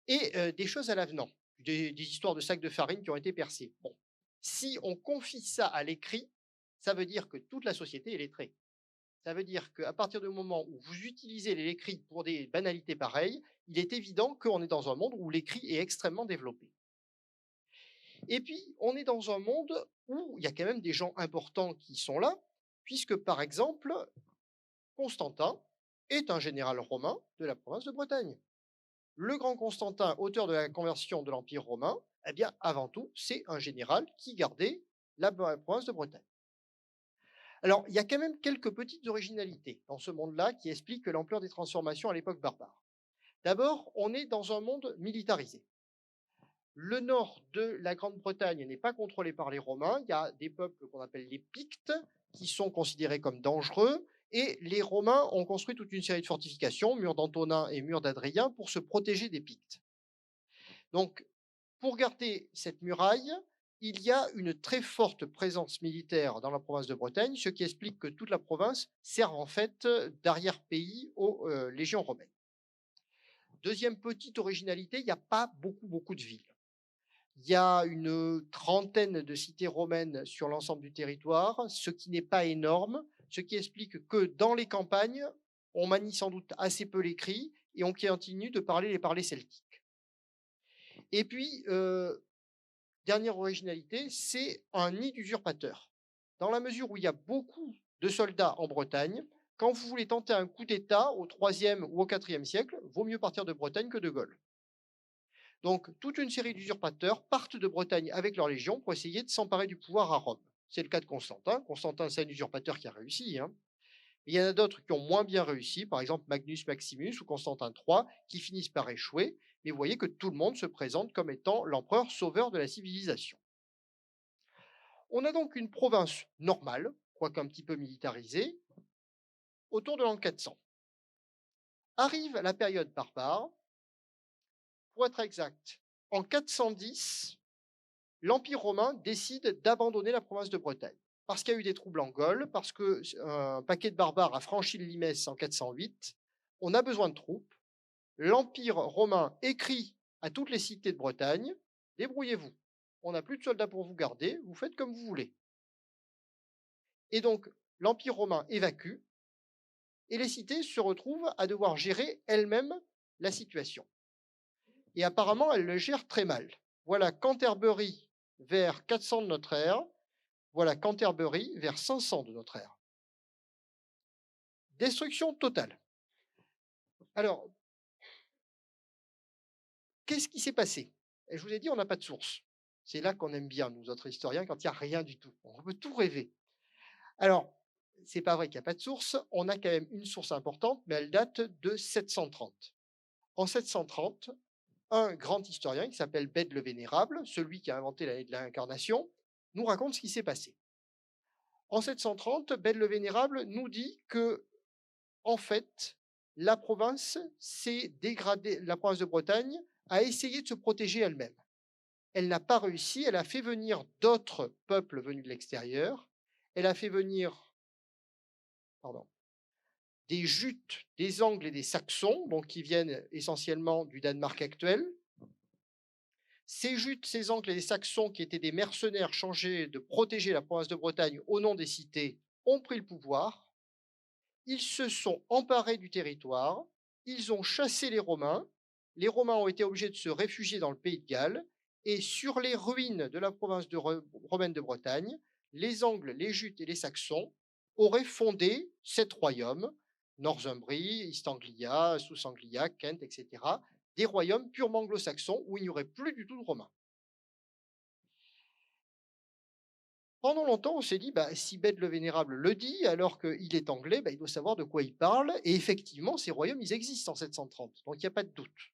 Speaker 1: et des choses à l'avenant, des histoires de sacs de farine qui ont été percés. Bon, si on confie ça à l'écrit, ça veut dire que toute la société est lettrée. Ça veut dire qu'à partir du moment où vous utilisez l'écrit pour des banalités pareilles, il est évident qu'on est dans un monde où l'écrit est extrêmement développé. Et puis, on est dans un monde où il y a quand même des gens importants qui sont là, puisque par exemple, Constantin est un général romain de la province de Bretagne. Le grand Constantin, auteur de la conversion de l'Empire romain, eh bien, avant tout, c'est un général qui gardait la province de Bretagne. Alors, il y a quand même quelques petites originalités dans ce monde-là qui expliquent l'ampleur des transformations à l'époque barbare. D'abord, on est dans un monde militarisé. Le nord de la Grande-Bretagne n'est pas contrôlé par les Romains. Il y a des peuples qu'on appelle les Pictes, qui sont considérés comme dangereux. Et les Romains ont construit toute une série de fortifications, murs d'Antonin et murs d'Adrien, pour se protéger des Pictes. Donc, pour garder cette muraille, il y a une très forte présence militaire dans la province de Bretagne, ce qui explique que toute la province serve en fait d'arrière-pays aux légions romaines. Deuxième petite originalité, il n'y a pas beaucoup de villes. Il y a une trentaine de cités romaines sur l'ensemble du territoire, ce qui n'est pas énorme, ce qui explique que dans les campagnes, on manie sans doute assez peu l'écrit et on continue de parler les parlers celtiques. Et puis, dernière originalité, c'est un nid d'usurpateurs. Dans la mesure où il y a beaucoup de soldats en Bretagne, quand vous voulez tenter un coup d'État au IIIe ou au IVe siècle, vaut mieux partir de Bretagne que de Gaule. Donc, toute une série d'usurpateurs partent de Bretagne avec leur légion pour essayer de s'emparer du pouvoir à Rome. C'est le cas de Constantin. Constantin, c'est un usurpateur qui a réussi. Il y en a d'autres qui ont moins bien réussi, par exemple Magnus Maximus ou Constantin III, qui finissent par échouer. Mais vous voyez que tout le monde se présente comme étant l'empereur sauveur de la civilisation. On a donc une province normale, quoique un petit peu militarisée, autour de l'an 400. Arrive la période barbare. Pour être exact, en 410, l'Empire romain décide d'abandonner la province de Bretagne. Parce qu'il y a eu des troubles en Gaule, parce qu'un paquet de barbares a franchi le Limès en 408, on a besoin de troupes. L'Empire romain écrit à toutes les cités de Bretagne, débrouillez-vous. On n'a plus de soldats pour vous garder, vous faites comme vous voulez. Et donc, l'Empire romain évacue, et les cités se retrouvent à devoir gérer elles-mêmes la situation. Et apparemment, elles le gèrent très mal. Voilà Canterbury vers 400 de notre ère, voilà Canterbury vers 500 de notre ère. Destruction totale. Alors, qu'est-ce qui s'est passé? Et je vous ai dit, on n'a pas de source. C'est là qu'on aime bien, nous autres historiens, quand il n'y a rien du tout. On peut tout rêver. Alors, c'est pas vrai qu'il n'y a pas de source. On a quand même une source importante, mais elle date de 730. En 730, un grand historien qui s'appelle Bède le Vénérable, celui qui a inventé l'année de l'incarnation, nous raconte ce qui s'est passé. En 730, Bède le Vénérable nous dit que, en fait, la province s'est dégradée, la province de Bretagne a essayé de se protéger elle-même. Elle n'a pas réussi, elle a fait venir d'autres peuples venus de l'extérieur, elle a fait venir des Jutes, des Angles et des Saxons, donc qui viennent essentiellement du Danemark actuel. Ces Jutes, ces Angles et les Saxons, qui étaient des mercenaires chargés de protéger la province de Bretagne au nom des cités, ont pris le pouvoir. Ils se sont emparés du territoire, ils ont chassé les Romains ont été obligés de se réfugier dans le pays de Galles, et sur les ruines de la province romaine de Bretagne, les Angles, les Jutes et les Saxons auraient fondé 7 royaumes, Northumbrie, East Anglia, South Anglia, Kent, etc., des royaumes purement anglo-saxons où il n'y aurait plus du tout de Romains. Pendant longtemps, on s'est dit, bah, si Bède le Vénérable le dit, alors qu'il est anglais, bah, il doit savoir de quoi il parle. Et effectivement, ces royaumes, ils existent en 730, donc il n'y a pas de doute.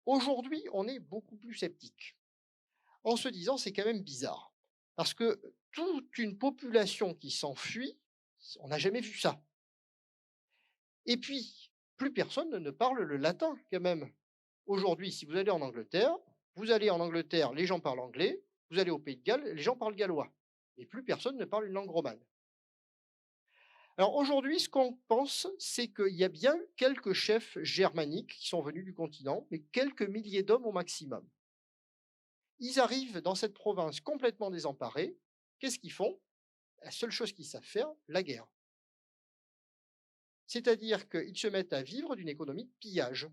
Speaker 1: Aujourd'hui, on est beaucoup plus sceptique, en se disant, c'est quand même bizarre. Parce que toute une population qui s'enfuit, on n'a jamais vu ça. Et puis, plus personne ne parle le latin, quand même. Aujourd'hui, si vous allez en Angleterre, les gens parlent anglais, vous allez au Pays de Galles, les gens parlent gallois. Et plus personne ne parle une langue romane. Alors aujourd'hui, ce qu'on pense, c'est qu'il y a bien eu quelques chefs germaniques qui sont venus du continent, mais quelques milliers d'hommes au maximum. Ils arrivent dans cette province complètement désemparée. Qu'est-ce qu'ils font? La seule chose qu'ils savent faire, la guerre. C'est-à-dire qu'ils se mettent à vivre d'une économie de pillage.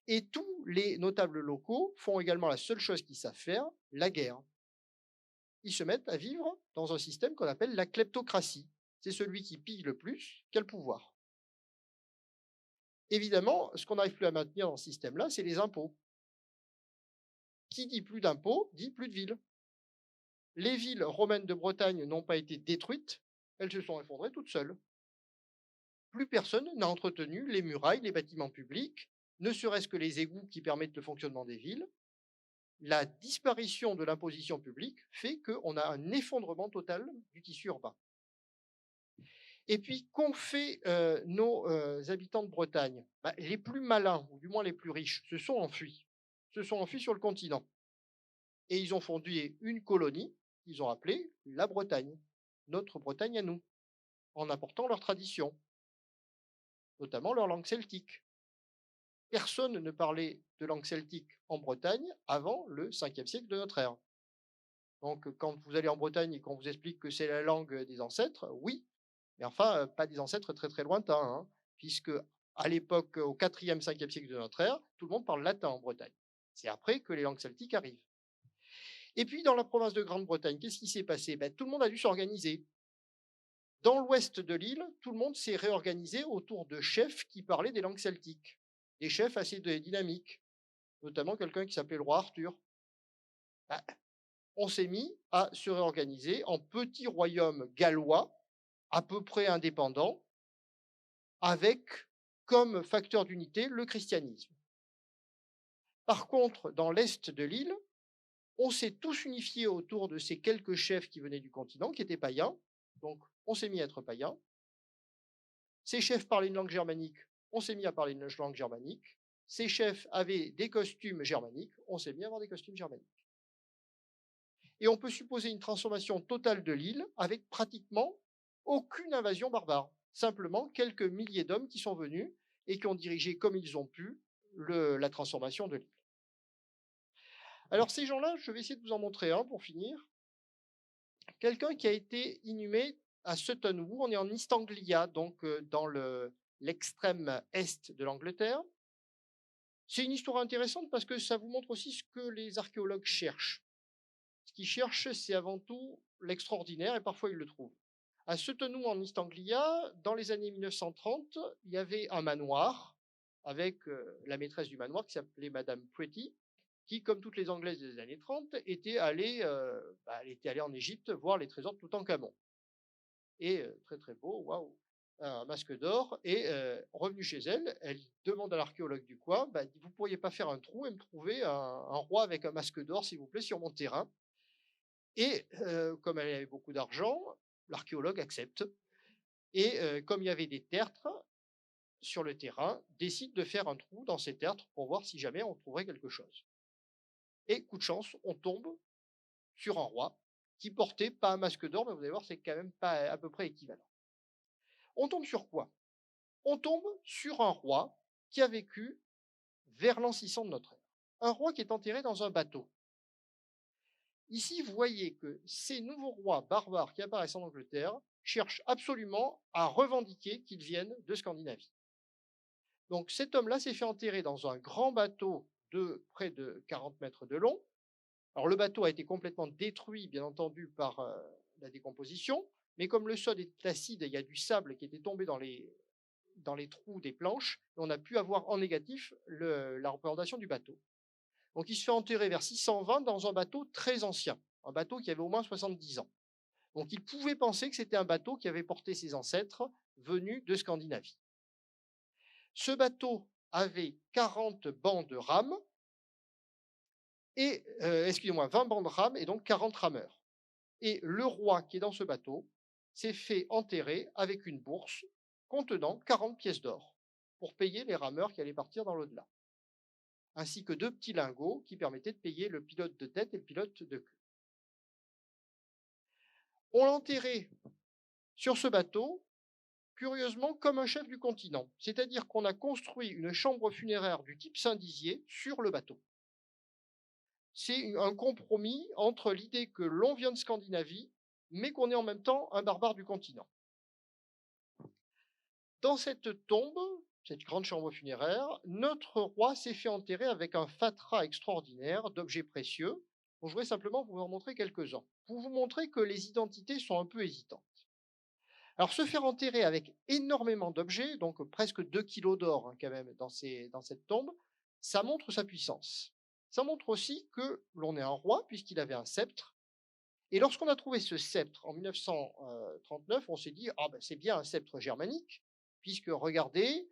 Speaker 1: Et tous les notables locaux font également la seule chose qu'ils savent faire, la guerre. Ils se mettent à vivre dans un système qu'on appelle la kleptocratie. C'est celui qui pille le plus qui a le pouvoir. Évidemment, ce qu'on n'arrive plus à maintenir dans ce système-là, c'est les impôts. Qui dit plus d'impôts, dit plus de villes. Les villes romaines de Bretagne n'ont pas été détruites, elles se sont effondrées toutes seules. Plus personne n'a entretenu les murailles, les bâtiments publics, ne serait-ce que les égouts qui permettent le fonctionnement des villes. La disparition de l'imposition publique fait qu'on a un effondrement total du tissu urbain. Et puis, qu'ont fait nos habitants de Bretagne? Les plus malins, ou du moins les plus riches, se sont enfuis. Se sont enfuis sur le continent. Et ils ont fondé une colonie qu'ils ont appelée la Bretagne, notre Bretagne à nous, en apportant leur tradition, notamment leur langue celtique. Personne ne parlait de langue celtique en Bretagne avant le 5e siècle de notre ère. Donc, quand vous allez en Bretagne et qu'on vous explique que c'est la langue des ancêtres, oui, mais enfin, pas des ancêtres très très lointains, hein, puisque à l'époque, au 4e, 5e siècle de notre ère, tout le monde parle latin en Bretagne. C'est après que les langues celtiques arrivent. Et puis, dans la province de Grande-Bretagne, qu'est-ce qui s'est passé? Tout le monde a dû s'organiser. Dans l'ouest de l'île, tout le monde s'est réorganisé autour de chefs qui parlaient des langues celtiques. Des chefs assez dynamiques, notamment quelqu'un qui s'appelait le roi Arthur. On s'est mis à se réorganiser en petits royaumes gallois à peu près indépendant, avec comme facteur d'unité le christianisme. Par contre, dans l'est de l'île, on s'est tous unifiés autour de ces quelques chefs qui venaient du continent, qui étaient païens. Donc, on s'est mis à être païens. Ces chefs parlaient une langue germanique, on s'est mis à parler une langue germanique. Ces chefs avaient des costumes germaniques, on s'est mis à avoir des costumes germaniques. Et on peut supposer une transformation totale de l'île avec pratiquement aucune invasion barbare. Simplement quelques milliers d'hommes qui sont venus et qui ont dirigé comme ils ont pu la transformation de l'île. Alors ces gens-là, je vais essayer de vous en montrer un pour finir. Quelqu'un qui a été inhumé à Sutton Hoo, on est en East Anglia, donc dans l'extrême est de l'Angleterre. C'est une histoire intéressante parce que ça vous montre aussi ce que les archéologues cherchent. Ce qu'ils cherchent, c'est avant tout l'extraordinaire et parfois ils le trouvent. À Sutton Hoo, en East Anglia, dans les années 1930, il y avait un manoir avec la maîtresse du manoir qui s'appelait Madame Pretty, qui, comme toutes les Anglaises des années 30, était allée en Égypte voir les trésors de Toutankhamon. Et très très beau, waouh, un masque d'or. Et revenue chez elle, elle demande à l'archéologue du coin, vous pourriez pas faire un trou et me trouver un roi avec un masque d'or, s'il vous plaît, sur mon terrain. Et comme elle avait beaucoup d'argent, l'archéologue accepte. Et comme il y avait des tertres sur le terrain, décide de faire un trou dans ces tertres pour voir si jamais on trouverait quelque chose. Et coup de chance, on tombe sur un roi qui portait pas un masque d'or, mais vous allez voir, c'est quand même pas à peu près équivalent. On tombe sur quoi? On tombe sur un roi qui a vécu vers l'an 600 de notre ère. Un roi qui est enterré dans un bateau. Ici, vous voyez que ces nouveaux rois barbares qui apparaissent en Angleterre cherchent absolument à revendiquer qu'ils viennent de Scandinavie. Donc cet homme-là s'est fait enterrer dans un grand bateau de près de 40 mètres de long. Alors le bateau a été complètement détruit, bien entendu, par la décomposition, mais comme le sol est acide, il y a du sable qui était tombé dans les trous des planches, et on a pu avoir en négatif la représentation du bateau. Donc il se fait enterrer vers 620 dans un bateau très ancien, un bateau qui avait au moins 70 ans. Donc il pouvait penser que c'était un bateau qui avait porté ses ancêtres venus de Scandinavie. Ce bateau avait 40 bancs de rames, et, 20 bancs de rames et donc 40 rameurs. Et le roi qui est dans ce bateau s'est fait enterrer avec une bourse contenant 40 pièces d'or pour payer les rameurs qui allaient partir dans l'au-delà, ainsi que 2 petits lingots qui permettaient de payer le pilote de tête et le pilote de queue. On l'a enterré sur ce bateau, curieusement, comme un chef du continent, c'est-à-dire qu'on a construit une chambre funéraire du type Saint-Dizier sur le bateau. C'est un compromis entre l'idée que l'on vient de Scandinavie, mais qu'on est en même temps un barbare du continent. Dans cette tombe, cette grande chambre funéraire, notre roi s'est fait enterrer avec un fatras extraordinaire d'objets précieux, dont je voudrais simplement vous en montrer quelques-uns, pour vous montrer que les identités sont un peu hésitantes. Alors, se faire enterrer avec énormément d'objets, donc presque 2 kilos d'or quand même dans cette tombe, ça montre sa puissance. Ça montre aussi que l'on est un roi, puisqu'il avait un sceptre. Et lorsqu'on a trouvé ce sceptre en 1939, on s'est dit, c'est bien un sceptre germanique, puisque regardez,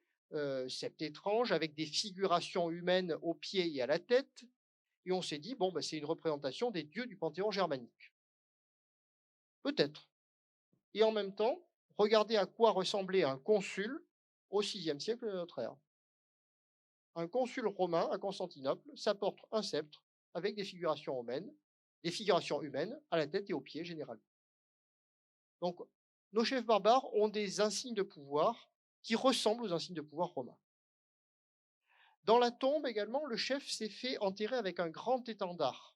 Speaker 1: sceptre étrange avec des figurations humaines aux pieds et à la tête. Et on s'est dit, c'est une représentation des dieux du panthéon germanique. Peut-être. Et en même temps, regardez à quoi ressemblait un consul au VIe siècle de notre ère. Un consul romain à Constantinople, ça porte un sceptre avec des figurations humaines à la tête et aux pieds généralement. Donc, nos chefs barbares ont des insignes de pouvoir qui ressemblent aux insignes de pouvoir romains. Dans la tombe également, le chef s'est fait enterrer avec un grand étendard.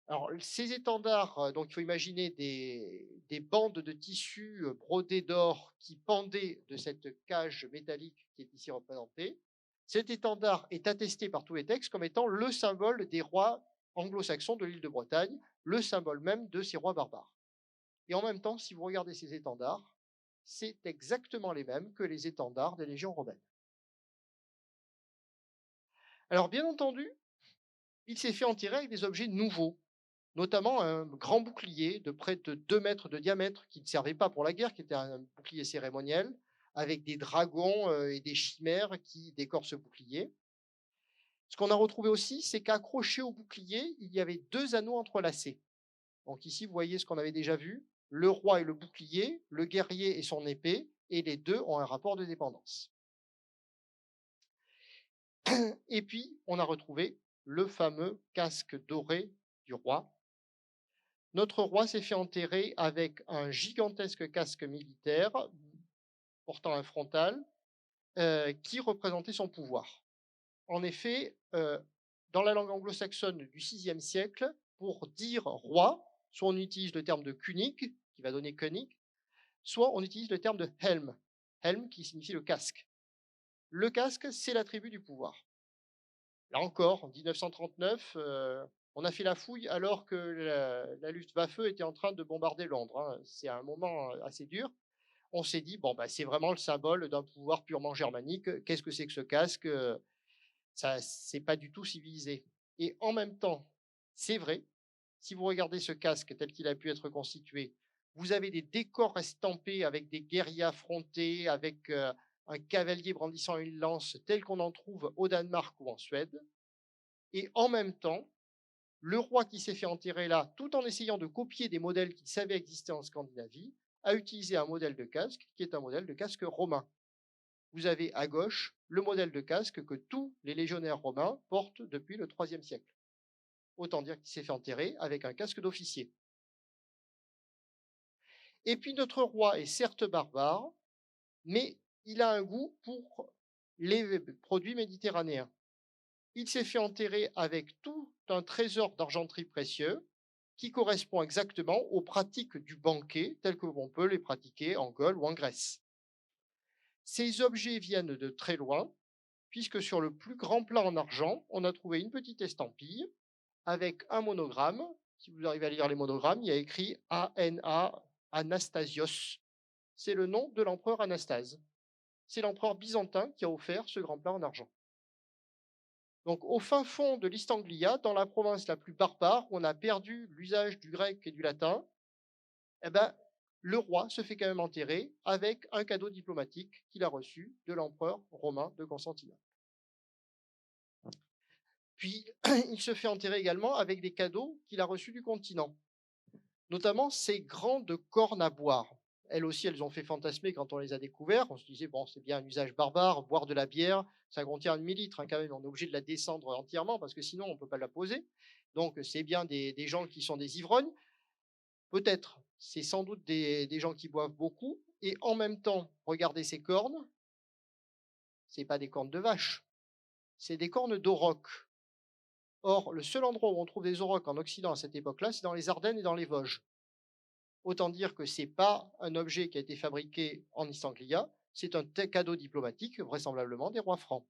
Speaker 1: Alors, ces étendards, donc il faut imaginer des bandes de tissu brodées d'or qui pendaient de cette cage métallique qui est ici représentée. Cet étendard est attesté par tous les textes comme étant le symbole des rois anglo-saxons de l'île de Bretagne, le symbole même de ces rois barbares. Et en même temps, si vous regardez ces étendards, c'est exactement les mêmes que les étendards des légions romaines. Alors, bien entendu, il s'est fait enterrer avec des objets nouveaux. notamment un grand bouclier de près de 2 mètres de diamètre qui ne servait pas pour la guerre, qui était un bouclier cérémoniel, avec des dragons et des chimères qui décorent ce bouclier. Ce qu'on a retrouvé aussi, c'est qu'accroché au bouclier, il y avait 2 anneaux entrelacés. Donc ici, vous voyez ce qu'on avait déjà vu, le roi et le bouclier, le guerrier et son épée, et les deux ont un rapport de dépendance. Et puis, on a retrouvé le fameux casque doré du roi. Notre roi s'est fait enterrer avec un gigantesque casque militaire portant un frontal qui représentait son pouvoir. En effet, dans la langue anglo-saxonne du VIe siècle, pour dire roi, soit on utilise le terme de König, qui va donner König, soit on utilise le terme de Helm, Helm qui signifie le casque. Le casque, c'est l'attribut du pouvoir. Là encore, en 1939, on a fait la fouille alors que la Luftwaffe était en train de bombarder Londres, hein. C'est un moment assez dur. On s'est dit, bon, bah, c'est vraiment le symbole d'un pouvoir purement germanique. Qu'est-ce que c'est que ce casque? Ça, c'est pas du tout civilisé. Et en même temps, c'est vrai, si vous regardez ce casque tel qu'il a pu être constitué, vous avez des décors estampés avec des guerriers affrontés, avec un cavalier brandissant une lance, tel qu'on en trouve au Danemark ou en Suède. Et en même temps, le roi qui s'est fait enterrer là, tout en essayant de copier des modèles qu'il savait exister en Scandinavie, a utilisé un modèle de casque qui est un modèle de casque romain. Vous avez à gauche le modèle de casque que tous les légionnaires romains portent depuis le IIIe siècle. Autant dire qu'il s'est fait enterrer avec un casque d'officier. Et puis notre roi est certes barbare, mais il a un goût pour les produits méditerranéens. Il s'est fait enterrer avec tout un trésor d'argenterie précieux qui correspond exactement aux pratiques du banquet telles que l'on peut les pratiquer en Gaule ou en Grèce. Ces objets viennent de très loin, puisque sur le plus grand plat en argent, on a trouvé une petite estampille avec un monogramme. Si vous arrivez à lire les monogrammes, il y a écrit ANA Anastasios. C'est le nom de l'empereur Anastase. C'est l'empereur byzantin qui a offert ce grand plat en argent. Donc, au fin fond de l'East Anglia, dans la province la plus barbare, où on a perdu l'usage du grec et du latin, eh ben, le roi se fait quand même enterrer avec un cadeau diplomatique qu'il a reçu de l'empereur romain de Constantinople. Puis, il se fait enterrer également avec des cadeaux qu'il a reçus du continent, notamment ces grandes cornes à boire. Elles aussi, elles ont fait fantasmer quand on les a découvertes. On se disait, bon, c'est bien un usage barbare, boire de la bière, ça contient un demi-litre hein, quand même, on est obligé de la descendre entièrement parce que sinon on ne peut pas la poser. Donc c'est bien des gens qui sont des ivrognes. Peut-être, c'est sans doute des gens qui boivent beaucoup. Et en même temps, regardez ces cornes, ce pas des cornes de vache, c'est des cornes d'auroch. Or, le seul endroit où on trouve des aurochs en Occident à cette époque-là, c'est dans les Ardennes et dans les Vosges. Autant dire que ce n'est pas un objet qui a été fabriqué en East Anglia, c'est un cadeau diplomatique, vraisemblablement des rois francs.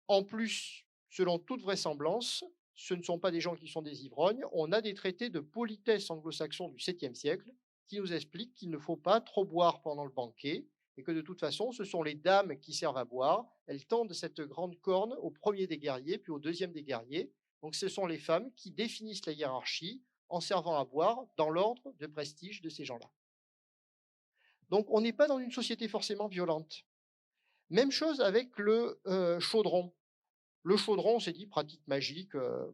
Speaker 1: En plus, selon toute vraisemblance, ce ne sont pas des gens qui sont des ivrognes. On a des traités de politesse anglo-saxons du 7e siècle qui nous expliquent qu'il ne faut pas trop boire pendant le banquet et que de toute façon, ce sont les dames qui servent à boire. Elles tendent cette grande corne au premier des guerriers, puis au deuxième des guerriers. Donc ce sont les femmes qui définissent la hiérarchie en servant à boire dans l'ordre de prestige de ces gens-là. Donc on n'est pas dans une société forcément violente. Même chose avec le chaudron. Le chaudron, on s'est dit, pratique magique. Le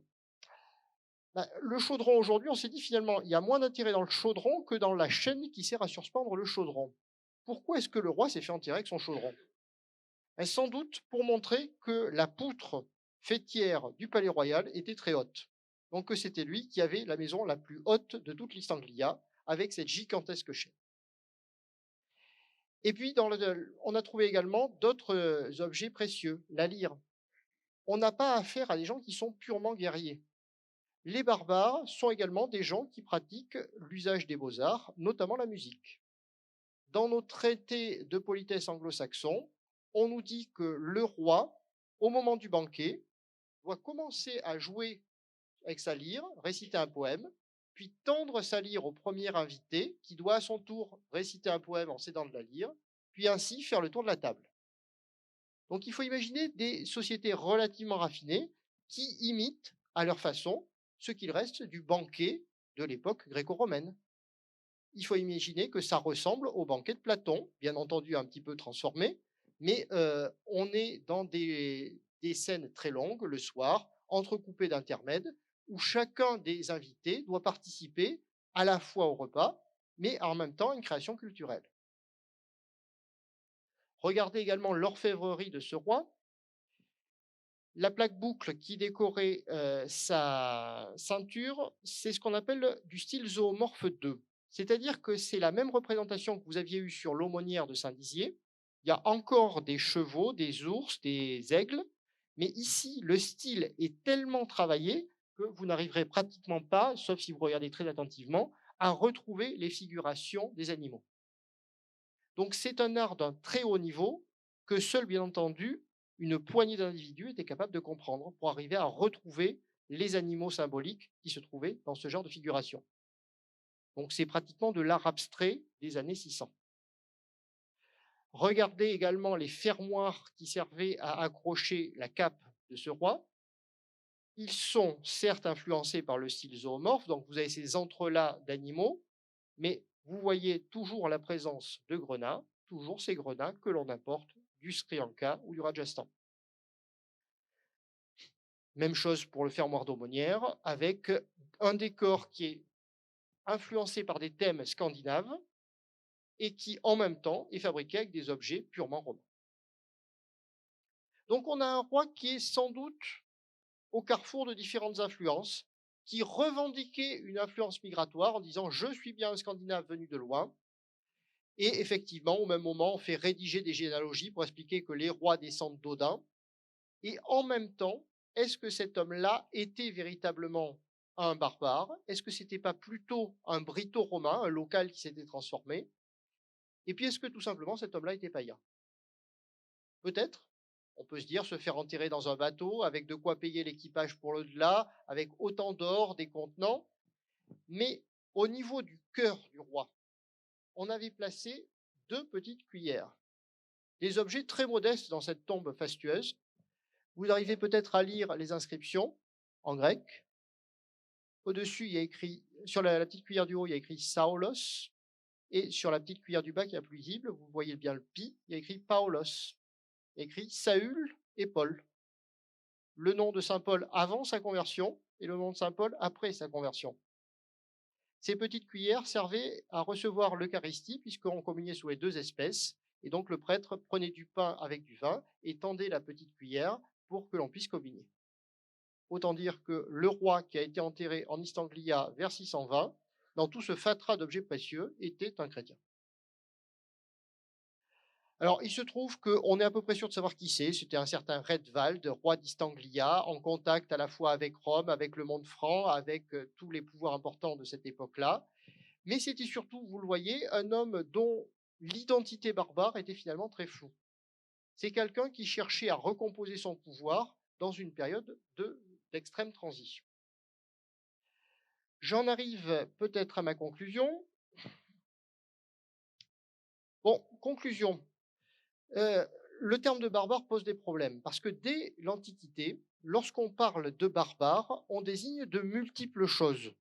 Speaker 1: chaudron, aujourd'hui, on s'est dit finalement, il y a moins d'intérêt dans le chaudron que dans la chaîne qui sert à surspendre le chaudron. Pourquoi est-ce que le roi s'est fait enterrer avec son chaudron? Sans doute pour montrer que la poutre faîtière du palais royal était très haute. Donc que c'était lui qui avait la maison la plus haute de toute l'East Anglia, avec cette gigantesque chaîne. Et puis, on a trouvé également d'autres objets précieux, la lyre. On n'a pas affaire à des gens qui sont purement guerriers. Les barbares sont également des gens qui pratiquent l'usage des beaux-arts, notamment la musique. Dans nos traités de politesse anglo-saxons, on nous dit que le roi, au moment du banquet, doit commencer à jouer avec sa lyre, réciter un poème, puis tendre sa lyre au premier invité, qui doit à son tour réciter un poème en s'aidant de la lyre, puis ainsi faire le tour de la table. Donc il faut imaginer des sociétés relativement raffinées qui imitent, à leur façon, ce qu'il reste du banquet de l'époque gréco-romaine. Il faut imaginer que ça ressemble au banquet de Platon, bien entendu un petit peu transformé, mais on est dans des scènes très longues le soir, entrecoupées d'intermèdes, où chacun des invités doit participer à la fois au repas, mais en même temps à une création culturelle. Regardez également l'orfèvrerie de ce roi. La plaque boucle qui décorait sa ceinture, c'est ce qu'on appelle du style zoomorphe 2. C'est-à-dire que c'est la même représentation que vous aviez eue sur l'aumônière de Saint-Dizier. Il y a encore des chevaux, des ours, des aigles, mais ici, le style est tellement travaillé que vous n'arriverez pratiquement pas, sauf si vous regardez très attentivement, à retrouver les figurations des animaux. Donc c'est un art d'un très haut niveau que seul, bien entendu, une poignée d'individus était capable de comprendre pour arriver à retrouver les animaux symboliques qui se trouvaient dans ce genre de figuration. Donc c'est pratiquement de l'art abstrait des années 600. Regardez également les fermoirs qui servaient à accrocher la cape de ce roi. Ils sont certes influencés par le style zoomorphe, donc vous avez ces entrelacs d'animaux, mais vous voyez toujours la présence de grenats, toujours ces grenats que l'on importe du Sri Lanka ou du Rajasthan. Même chose pour le fermoir d'aumônière, avec un décor qui est influencé par des thèmes scandinaves et qui, en même temps, est fabriqué avec des objets purement romains. Donc on a un roi qui est sans doute au carrefour de différentes influences, qui revendiquait une influence migratoire en disant je suis bien un Scandinave venu de loin. Et effectivement, au même moment, on fait rédiger des généalogies pour expliquer que les rois descendent d'Odin. Et en même temps, est-ce que cet homme-là était véritablement un barbare? Est-ce que c'était pas plutôt un brito-romain, un local qui s'était transformé? Et puis, est-ce que tout simplement cet homme-là était païen? Peut-être. On peut se dire se faire enterrer dans un bateau avec de quoi payer l'équipage pour l'au-delà, avec autant d'or, des contenants. Mais au niveau du cœur du roi, on avait placé deux petites cuillères. Des objets très modestes dans cette tombe fastueuse. Vous arrivez peut-être à lire les inscriptions en grec. Au-dessus, il y a écrit, sur la petite cuillère du haut, il y a écrit Saulos. Et sur la petite cuillère du bas, qui est la plus visible, vous voyez bien le pi, il y a écrit Paulos. Il y a écrit Saül et Paul. Le nom de Saint Paul avant sa conversion et le nom de Saint Paul après sa conversion. Ces petites cuillères servaient à recevoir l'Eucharistie, puisqu'on communiait sous les deux espèces. Et donc le prêtre prenait du pain avec du vin et tendait la petite cuillère pour que l'on puisse communier. Autant dire que le roi qui a été enterré en East Anglia vers 620, dans tout ce fatras d'objets précieux, était un chrétien. Alors, il se trouve qu'on est à peu près sûr de savoir qui c'est. C'était un certain Redvald, roi d'East Anglia, en contact à la fois avec Rome, avec le monde franc, avec tous les pouvoirs importants de cette époque-là. Mais c'était surtout, vous le voyez, un homme dont l'identité barbare était finalement très floue. C'est quelqu'un qui cherchait à recomposer son pouvoir dans une période d'extrême transition. J'en arrive peut-être à ma conclusion. Bon, conclusion. Le terme de barbare pose des problèmes parce que dès l'Antiquité, lorsqu'on parle de barbare, on désigne de multiples choses.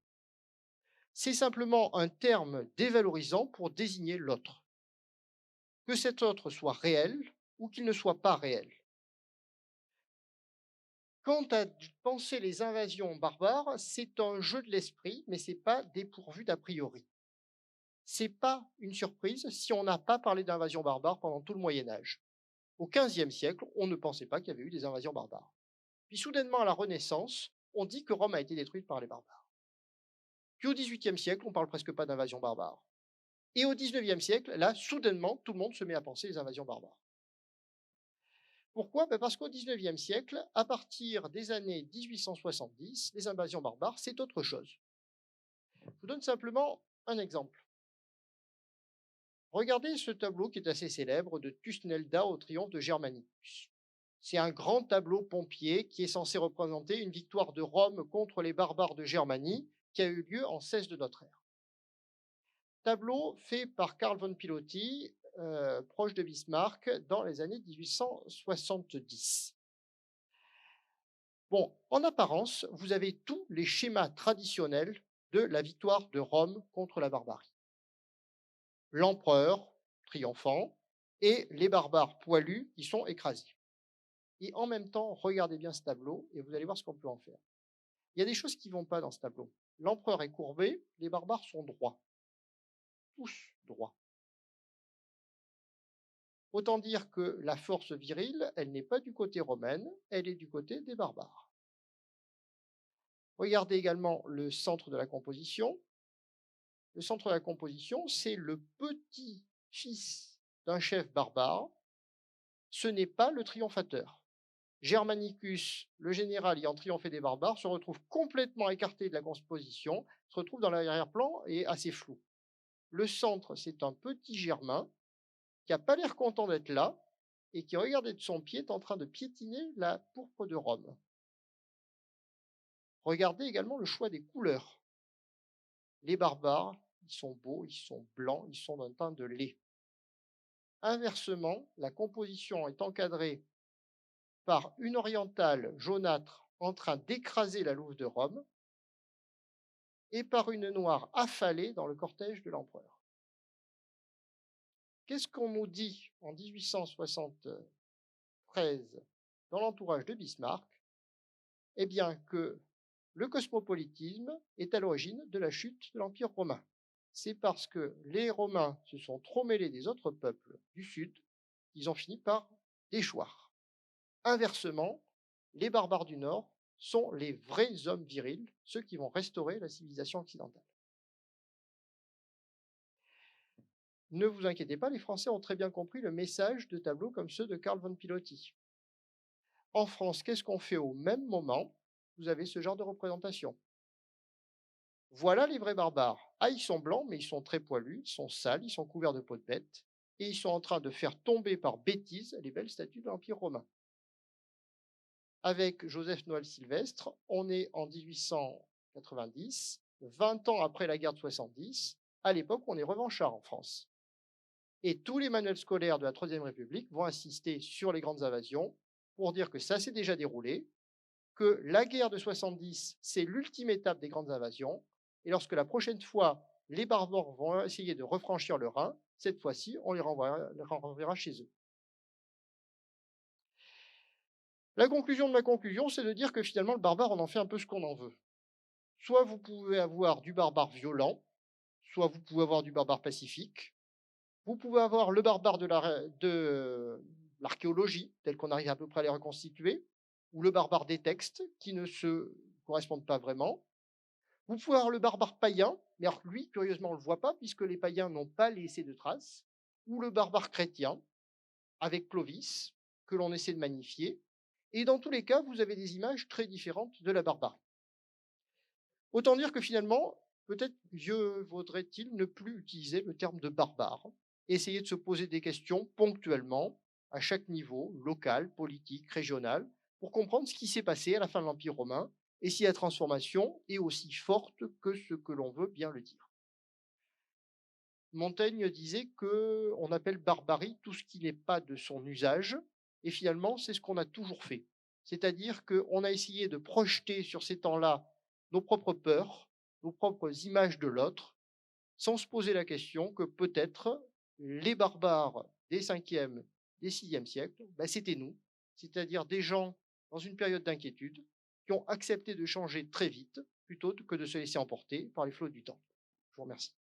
Speaker 1: C'est simplement un terme dévalorisant pour désigner l'autre. Que cet autre soit réel ou qu'il ne soit pas réel. Quant à penser les invasions barbares, c'est un jeu de l'esprit, mais ce n'est pas dépourvu d'a priori. Ce n'est pas une surprise si on n'a pas parlé d'invasion barbare pendant tout le Moyen Âge. Au XVe siècle, on ne pensait pas qu'il y avait eu des invasions barbares. Puis soudainement, à la Renaissance, on dit que Rome a été détruite par les barbares. Puis au XVIIIe siècle, on ne parle presque pas d'invasion barbare. Et au XIXe siècle, là, soudainement, tout le monde se met à penser les invasions barbares. Pourquoi? Parce qu'au XIXe siècle, à partir des années 1870, les invasions barbares, c'est autre chose. Je vous donne simplement un exemple. Regardez ce tableau qui est assez célèbre de Thusnelda au triomphe de Germanicus. C'est un grand tableau pompier qui est censé représenter une victoire de Rome contre les barbares de Germanie qui a eu lieu en 16 de notre ère. Tableau fait par Karl von Piloty, proche de Bismarck, dans les années 1870. Bon, en apparence, vous avez tous les schémas traditionnels de la victoire de Rome contre la barbarie. L'empereur triomphant et les barbares poilus qui sont écrasés. Et en même temps, regardez bien ce tableau et vous allez voir ce qu'on peut en faire. Il y a des choses qui ne vont pas dans ce tableau. L'empereur est courbé, les barbares sont droits. Tous droits. Autant dire que la force virile, elle n'est pas du côté romaine, elle est du côté des barbares. Regardez également le centre de la composition. Le centre de la composition, c'est le petit-fils d'un chef barbare. Ce n'est pas le triomphateur. Germanicus, le général ayant triomphé des barbares, se retrouve complètement écarté de la composition, se retrouve dans l'arrière-plan et assez flou. Le centre, c'est un petit Germain qui n'a pas l'air content d'être là et qui, regardez de son pied, est en train de piétiner la pourpre de Rome. Regardez également le choix des couleurs. Les barbares, ils sont beaux, ils sont blancs, ils sont d'un teint de lait. Inversement, la composition est encadrée par une orientale jaunâtre en train d'écraser la louve de Rome et par une noire affalée dans le cortège de l'empereur. Qu'est-ce qu'on nous dit en 1873 dans l'entourage de Bismarck? Eh bien que le cosmopolitisme est à l'origine de la chute de l'Empire romain. C'est parce que les Romains se sont trop mêlés des autres peuples du Sud qu'ils ont fini par déchoir. Inversement, les barbares du Nord sont les vrais hommes virils, ceux qui vont restaurer la civilisation occidentale. Ne vous inquiétez pas, les Français ont très bien compris le message de tableaux comme ceux de Carl von Piloty. En France, qu'est-ce qu'on fait au même moment? Vous avez ce genre de représentation. Voilà les vrais barbares. Ah, ils sont blancs, mais ils sont très poilus, ils sont sales, ils sont couverts de peau de bête, et ils sont en train de faire tomber par bêtise les belles statues de l'Empire romain. Avec Joseph Noël Sylvestre, on est en 1890, 20 ans après la guerre de 70, à l'époque où on est revanchard en France. Et tous les manuels scolaires de la Troisième République vont insister sur les grandes invasions pour dire que ça s'est déjà déroulé, que la guerre de 70, c'est l'ultime étape des grandes invasions, et lorsque la prochaine fois, les barbares vont essayer de refranchir le Rhin, cette fois-ci, on les renverra chez eux. La conclusion de ma conclusion, c'est de dire que finalement, le barbare, on en fait un peu ce qu'on en veut. Soit vous pouvez avoir du barbare violent, soit vous pouvez avoir du barbare pacifique. Vous pouvez avoir le barbare de l'archéologie, tel qu'on arrive à peu près à les reconstituer, ou le barbare des textes, qui ne se correspondent pas vraiment. Vous pouvez avoir le barbare païen, mais alors lui, curieusement, on ne le voit pas, puisque les païens n'ont pas laissé de traces, ou le barbare chrétien, avec Clovis, que l'on essaie de magnifier. Et dans tous les cas, vous avez des images très différentes de la barbarie. Autant dire que finalement, peut-être mieux vaudrait-il ne plus utiliser le terme de barbare, essayer de se poser des questions ponctuellement, à chaque niveau, local, politique, régional, pour comprendre ce qui s'est passé à la fin de l'Empire romain et si la transformation est aussi forte que ce que l'on veut bien le dire. Montaigne disait qu'on appelle barbarie tout ce qui n'est pas de son usage, et finalement, c'est ce qu'on a toujours fait. C'est-à-dire qu'on a essayé de projeter sur ces temps-là nos propres peurs, nos propres images de l'autre, sans se poser la question que peut-être les barbares des 5e, des 6e siècles, c'était nous, c'est-à-dire des gens dans une période d'inquiétude qui ont accepté de changer très vite plutôt que de se laisser emporter par les flots du temps. Je vous remercie.